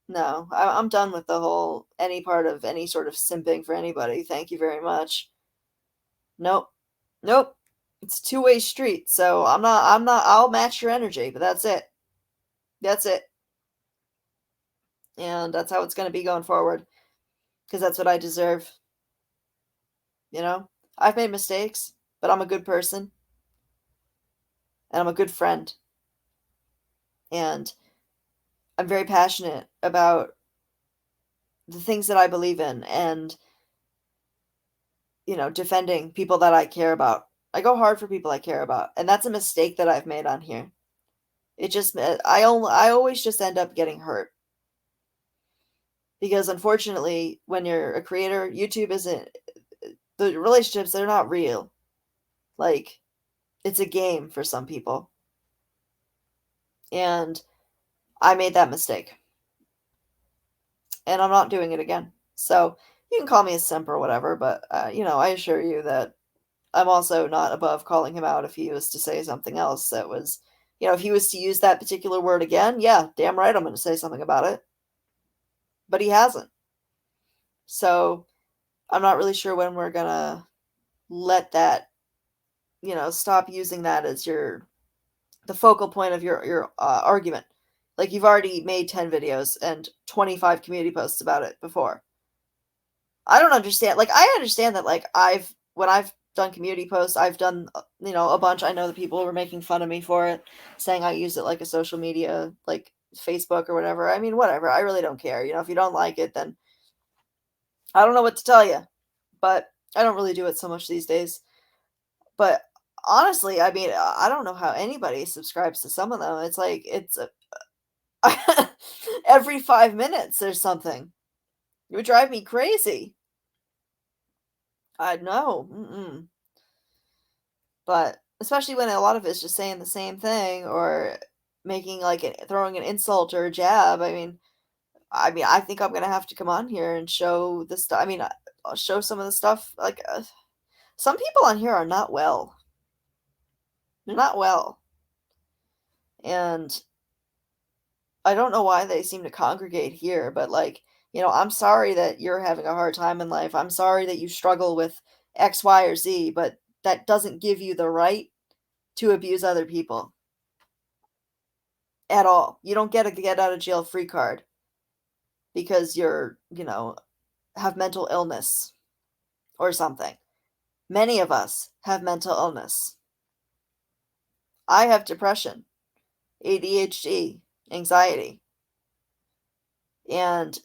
Speaker 2: no, I'm done with the whole any part of any sort of simping for anybody. Thank you very much. Nope, nope. It's a two-way street. So I'll match your energy, but that's it. That's it. And that's how it's going to be going forward because that's what I deserve. I've made mistakes, but I'm a good person and I'm a good friend. And I'm very passionate about the things that I believe in and, defending people that I care about. I go hard for people I care about. And that's a mistake that I've made on here. I always just end up getting hurt. Because unfortunately, when you're a creator, YouTube isn't, the relationships, they're not real. Like, it's a game for some people. And I made that mistake. And I'm not doing it again. So you can call me a simp or whatever, but, I assure you that I'm also not above calling him out if he was to say something else that was, if he was to use that particular word again, yeah, damn right I'm going to say something about it. But he hasn't. So I'm not really sure when we're going to let that, stop using that as the focal point of your argument. Like, you've already made 10 videos and 25 community posts about it before. I don't understand. Like, I understand that, like, when I've done community posts, I've done, a bunch. I know that people were making fun of me for it, saying I use it like a social media, like Facebook or whatever. I mean, whatever. I really don't care. If you don't like it, then I don't know what to tell you. But I don't really do it so much these days. But honestly, I mean, I don't know how anybody subscribes to some of them. It's like, every 5 minutes there's something. It would drive me crazy. I know. Mm-mm. But especially when a lot of it's just saying the same thing or making like throwing an insult or a jab. I mean, I think I'm gonna have to come on here and show the stuff. I mean, I'll show some of the stuff. Like, some people on here are not well. They're not well, and I don't know why they seem to congregate here. But like, I'm sorry that you're having a hard time in life. I'm sorry that you struggle with X, Y, or Z. But that doesn't give you the right to abuse other people at all. You don't get a get out of jail free card because you're, have mental illness or something. Many of us have mental illness. I have depression, ADHD, anxiety. And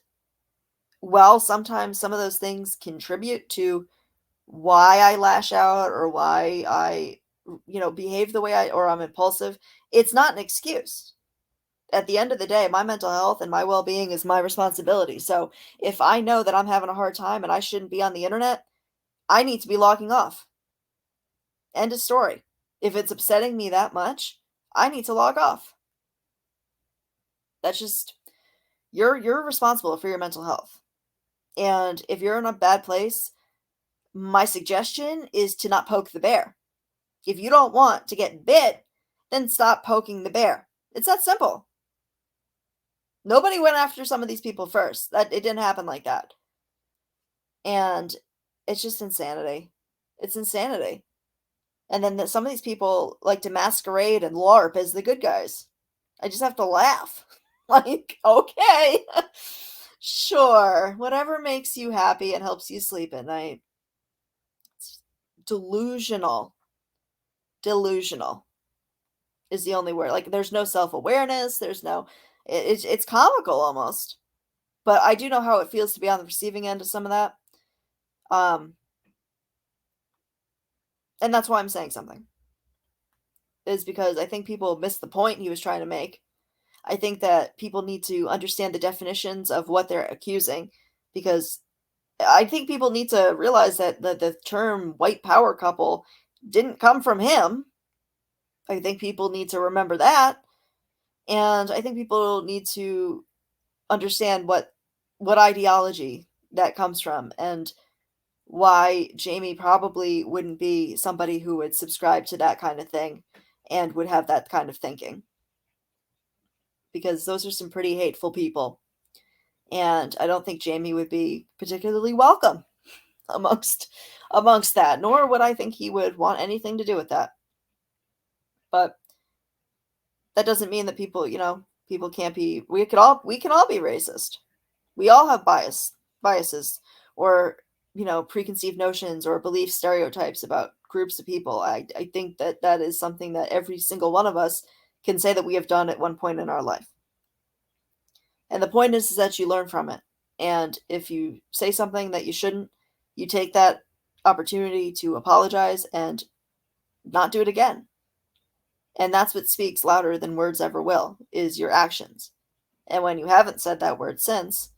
Speaker 2: while sometimes some of those things contribute to why I lash out or why I, behave the way or I'm impulsive, it's not an excuse. At the end of the day, my mental health and my well-being is my responsibility. So if I know that I'm having a hard time and I shouldn't be on the internet, I need to be logging off. End of story. If it's upsetting me that much, I need to log off. That's just you're responsible for your mental health. And if you're in a bad place, my suggestion is to not poke the bear. If you don't want to get bit, then stop poking the bear. It's that simple. Nobody went after some of these people first. It didn't happen like that. And it's just insanity. It's insanity. And then some of these people like to masquerade and LARP as the good guys. I just have to laugh. Like, okay, sure, whatever makes you happy and helps you sleep at night. It's delusional. Delusional is the only word. Like, there's no self-awareness. There's no, it's comical almost. But I do know how it feels to be on the receiving end of some of that. And that's why I'm saying something. Is because I think people missed the point he was trying to make. I think that people need to understand the definitions of what they're accusing, because I think people need to realize that the term white power couple didn't come from him. I think people need to remember that. And I think people need to understand what ideology that comes from, and why Jamie probably wouldn't be somebody who would subscribe to that kind of thing and would have that kind of thinking, because those are some pretty hateful people. And I don't think Jamie would be particularly welcome amongst that, nor would I think he would want anything to do with that. But that doesn't mean that people can't be. We can all be racist. We all have biases, or preconceived notions or belief stereotypes about groups of people. I think that is something that every single one of us can say that we have done at one point in our life. And the point is that you learn from it. And if you say something that you shouldn't, you take that opportunity to apologize and not do it again. And that's what speaks louder than words ever will, is your actions. And when you haven't said that word since,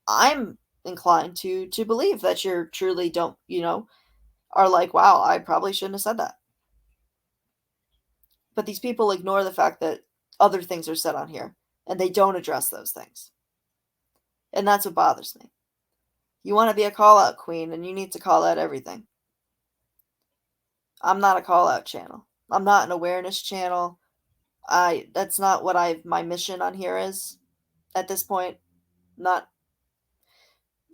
Speaker 2: I'm inclined to believe that you're truly don't, are like, wow, I probably shouldn't have said that. But these people ignore the fact that other things are said on here, and they don't address those things. And that's what bothers me. You want to be a call-out queen, and you need to call out everything. I'm not a call-out channel. I'm not an awareness channel. That's not what my mission on here is at this point. Not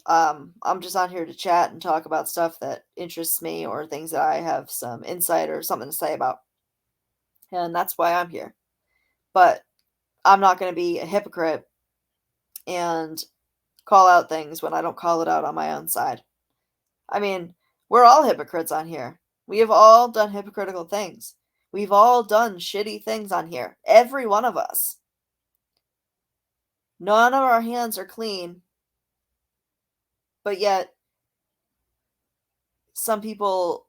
Speaker 2: I'm just on here to chat and talk about stuff that interests me, or things that I have some insight or something to say about. And that's why I'm here. But I'm not going to be a hypocrite and call out things when I don't call it out on my own side. I mean, we're all hypocrites on here. We have all done hypocritical things. We've all done shitty things on here. Every one of us. None of our hands are clean. But yet, some people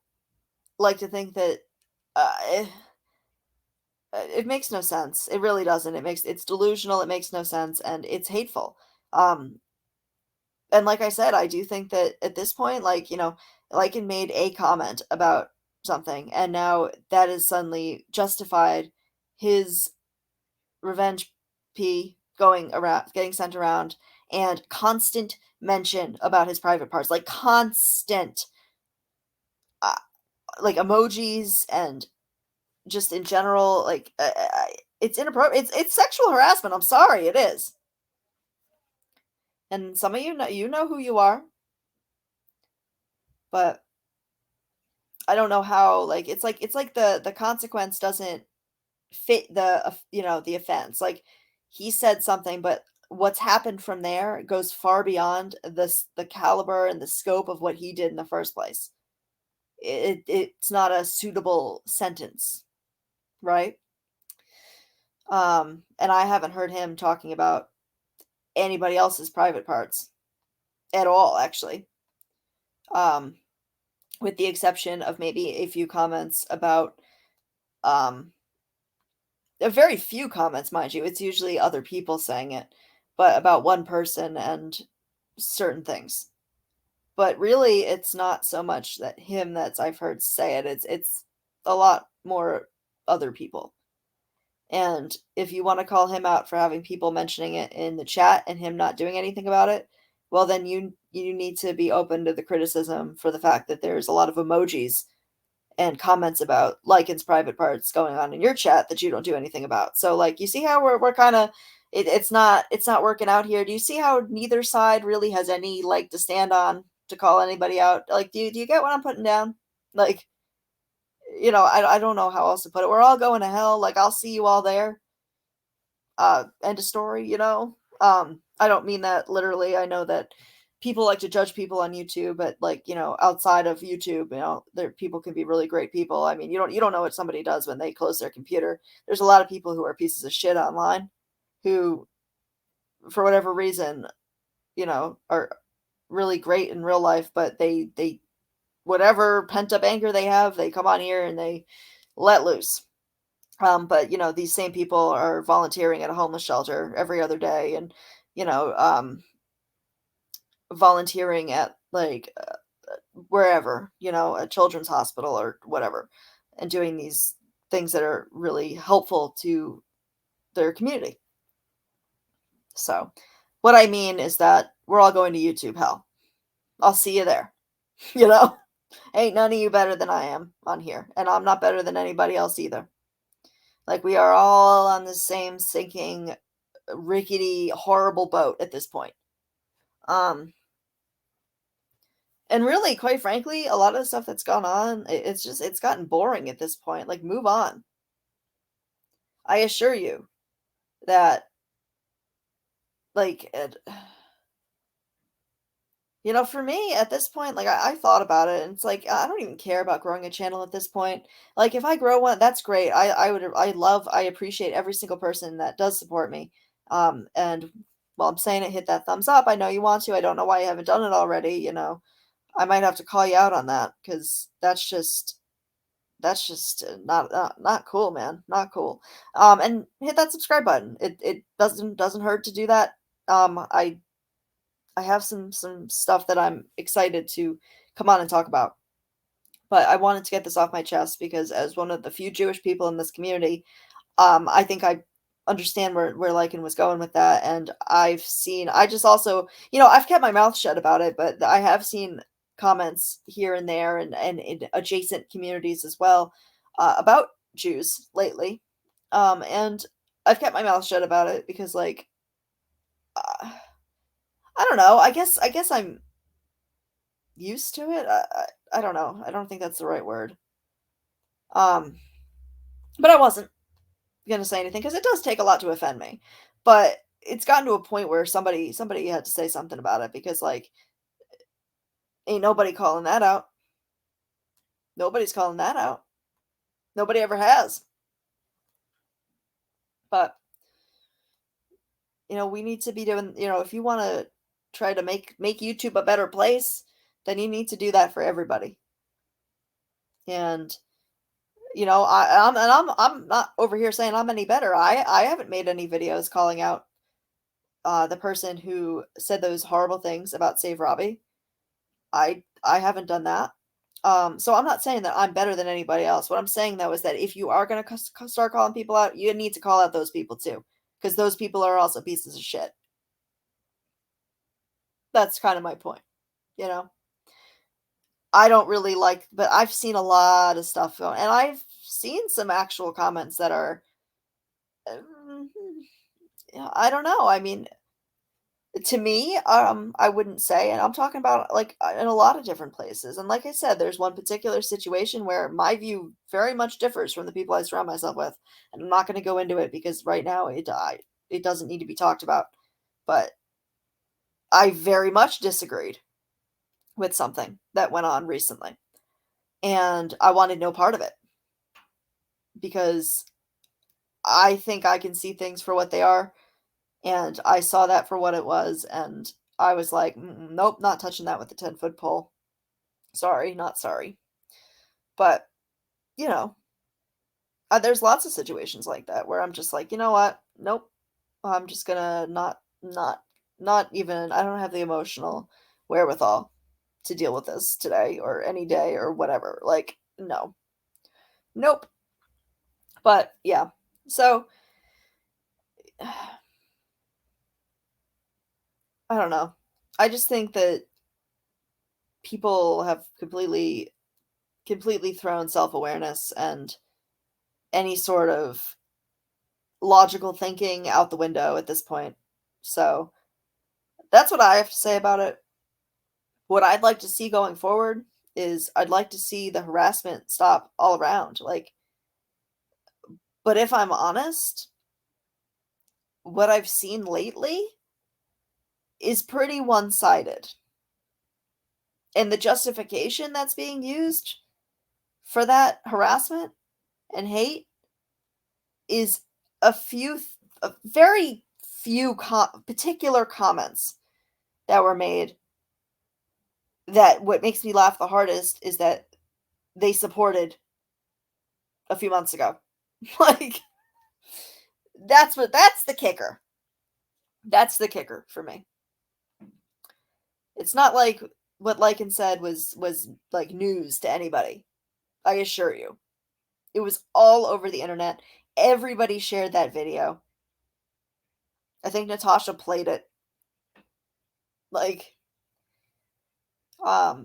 Speaker 2: like to think that it makes no sense. It really doesn't. It's delusional. It makes no sense, and it's hateful. And like I said, I do think that at this point, Lycan made a comment about something, and now that is suddenly justified his revenge P going around, getting sent around, and constant mention about his private parts, like constant, like emojis, and just in general, it's inappropriate. It's sexual harassment. I'm sorry, it is. And some of you know who you are, but I don't know how. It's like the consequence doesn't fit the offense. Like, he said something, but what's happened from there goes far beyond the caliber and the scope of what he did in the first place. It's not a suitable sentence, right? And I haven't heard him talking about anybody else's private parts at all, actually. With the exception of maybe a few comments about a very few comments, mind you. It's usually other people saying it, but about one person and certain things. But really, it's not so much that him that I've heard say it. It's a lot more other people. And if you want to call him out for having people mentioning it in the chat and him not doing anything about it, well, then you need to be open to the criticism for the fact that there's a lot of emojis and comments about Lycan's private parts going on in your chat that you don't do anything about. So, you see how we're kind of it's not working out here. Do you see how neither side really has any leg to stand on to call anybody out? Do you get what I'm putting down? I don't know how else to put it. We're all going to hell. I'll see you all there. End of story, I don't mean that literally. I know that people like to judge people on YouTube, but outside of YouTube, there people can be really great people. I mean, you don't know what somebody does when they close their computer. There's a lot of people who are pieces of shit online who, for whatever reason, are really great in real life, but they whatever pent up anger they have, they come on here and they let loose. But these same people are volunteering at a homeless shelter every other day, and you know, volunteering at like wherever, a children's hospital or whatever, and doing these things that are really helpful to their community. So, what I mean is that we're all going to YouTube hell. I'll see you there. You know, ain't none of you better than I am on here, and I'm not better than anybody else either. Like, we are all on the same sinking, rickety, horrible boat at this point. Um, and really, quite frankly, a lot of the stuff that's gone on, it's gotten boring at this point. Like, move on. I assure you that, like, for me at this point, like I thought about it, and it's like I don't even care about growing a channel at this point. Like, if I grow one, that's great. I appreciate every single person that does support me. And while I'm saying it, hit that thumbs up. I know you want to. I don't know why you haven't done it already. I might have to call you out on that because that's just not cool, man. Not cool. And hit that subscribe button. It doesn't hurt to do that. I have some stuff that I'm excited to come on and talk about. But I wanted to get this off my chest because as one of the few Jewish people in this community, I think I understand where Lycan was going with that. And I just also, I've kept my mouth shut about it, but I have seen comments here and there and in adjacent communities as well about Jews lately. And I've kept my mouth shut about it because, like, uh, I don't know. I guess I'm used to it. I don't know. I don't think that's the right word. Um, but I wasn't gonna say anything because it does take a lot to offend me. But it's gotten to a point where somebody had to say something about it because, like, ain't nobody calling that out. Nobody's calling that out. Nobody ever has. But we need to be doing. If you want to try to make YouTube a better place, then you need to do that for everybody. And I'm not over here saying I'm any better. I haven't made any videos calling out the person who said those horrible things about Save Robbie. I haven't done that. So I'm not saying that I'm better than anybody else. What I'm saying though is that if you are gonna start calling people out, you need to call out those people too, because those people are also pieces of shit. That's kind of my point. You know, I don't really like, but I've seen a lot of stuff going, and I've seen some actual comments that are, um, yeah, I don't know. I mean, to me, I wouldn't say, and I'm talking about like in a lot of different places. And like I said, there's one particular situation where my view very much differs from the people I surround myself with, and I'm not going to go into it because right now it doesn't need to be talked about. But I very much disagreed with something that went on recently, and I wanted no part of it because I think I can see things for what they are. And I saw that for what it was, and I was like, nope, not touching that with a 10-foot pole. Sorry, not sorry. But, you know, there's lots of situations like that where I'm just like, you know what? Nope. I'm just gonna not even, I don't have the emotional wherewithal to deal with this today or any day or whatever. Like, no. Nope. But yeah. So, I don't know. I just think that people have completely thrown self-awareness and any sort of logical thinking out the window at this point. So that's what I have to say about it. What I'd like to see going forward is I'd like to see the harassment stop all around. Like, but if I'm honest, what I've seen lately is pretty one-sided. And the justification that's being used for that harassment and hate is a very few particular comments that were made, that what makes me laugh the hardest is that they supported a few months ago. Like, that's the kicker. That's the kicker for me. It's not like what Lycan said was like news to anybody. I assure you. It was all over the internet. Everybody shared that video. I think Natasha played it. Like,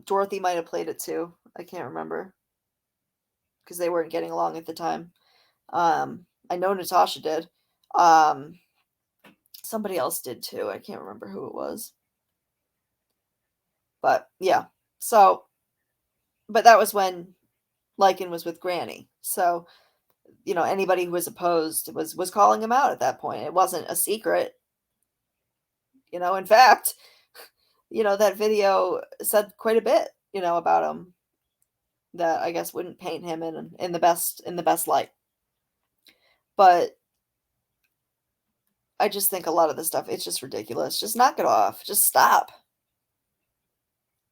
Speaker 2: Dorothy might have played it too. I can't remember because they weren't getting along at the time. I know Natasha did. Um, Somebody else did too. I can't remember who it was. But yeah. So, but that was when Lycan was with Granny. So, anybody who was opposed was calling him out at that point. It wasn't a secret. In fact, that video said quite a bit, about him, that I guess wouldn't paint him in the best light. But I just think a lot of this stuff, it's just ridiculous. Just knock it off. Just stop.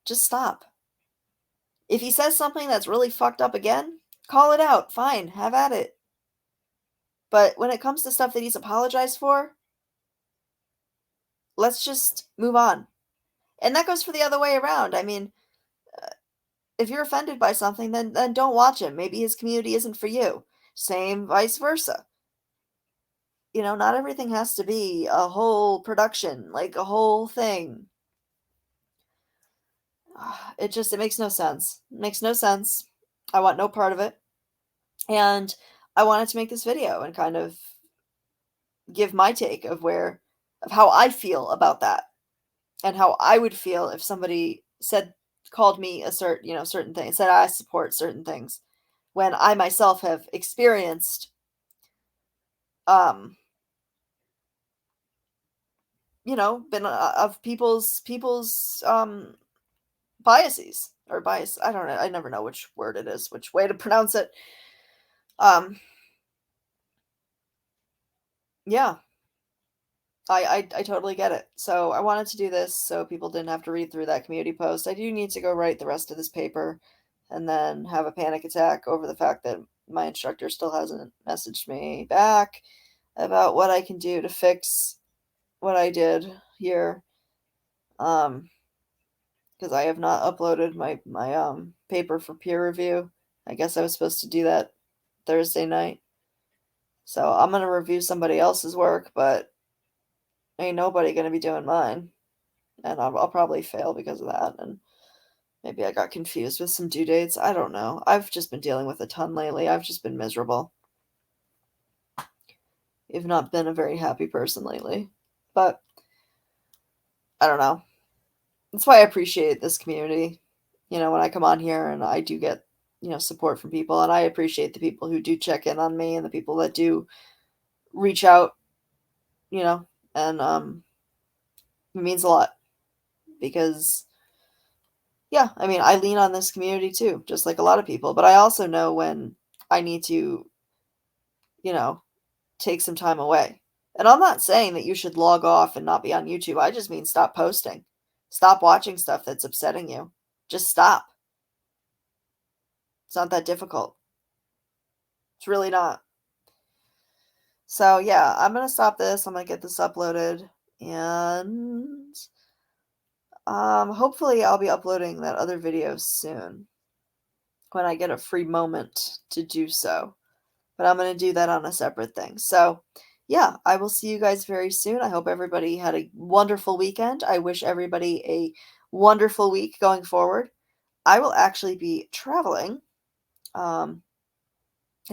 Speaker 2: Just stop. If he says something that's really fucked up again, call it out. Fine, have at it. But when it comes to stuff that he's apologized for, let's just move on. And that goes for the other way around. I mean, if you're offended by something, then don't watch him. Maybe his community isn't for you. Same vice versa. Not everything has to be a whole production, like a whole thing. It makes no sense. It makes no sense. I want no part of it. And I wanted to make this video and kind of give my take of how I feel about that, and how I would feel if somebody called me a certain thing, said I support certain things, when I myself have experienced been of people's biases, or bias. I don't know. I never know which word it is, which way to pronounce it. Yeah, I totally get it. So I wanted to do this so people didn't have to read through that community post. I do need to go write the rest of this paper and then have a panic attack over the fact that my instructor still hasn't messaged me back about what I can do to fix what I did here. Because I have not uploaded my paper for peer review. I guess I was supposed to do that Thursday night. So I'm going to review somebody else's work, but ain't nobody going to be doing mine. And I'll probably fail because of that. And maybe I got confused with some due dates. I don't know. I've just been dealing with a ton lately. I've just been miserable. I've not been a very happy person lately. But I don't know. That's why I appreciate this community. When I come on here and I do get, support from people, and I appreciate the people who do check in on me and the people that do reach out, and it means a lot, because yeah, I mean, I lean on this community too, just like a lot of people, but I also know when I need to, take some time away. And I'm not saying that you should log off and not be on YouTube. I just mean stop posting. Stop watching stuff that's upsetting you. Just stop. It's not that difficult. It's really not. So yeah, I'm gonna stop this. I'm gonna get this uploaded, and hopefully I'll be uploading that other video soon when I get a free moment to do so. But I'm gonna do that on a separate thing. So yeah, I will see you guys very soon. I hope everybody had a wonderful weekend. I wish everybody a wonderful week going forward. I will actually be traveling. At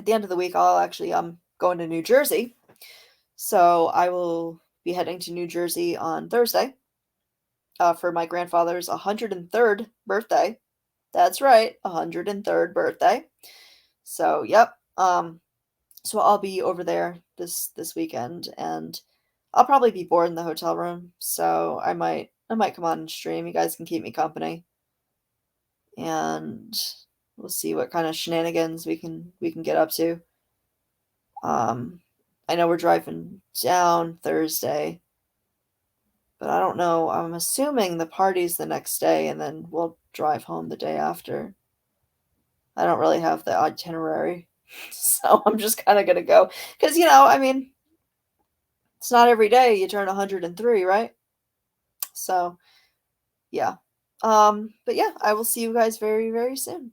Speaker 2: the end of the week, I'm going to New Jersey. So I will be heading to New Jersey on Thursday for my grandfather's 103rd birthday. That's right, 103rd birthday. So, yep. So I'll be over there this weekend, and I'll probably be bored in the hotel room. So I might come on and stream. You guys can keep me company, and we'll see what kind of shenanigans we can get up to. I know we're driving down Thursday, But I don't know. I'm assuming the party's the next day and then we'll drive home the day after. I don't really have the itinerary. So I'm just kind of going to go. Because, I mean, it's not every day you turn 103, right? So, yeah. But yeah, I will see you guys very, very soon.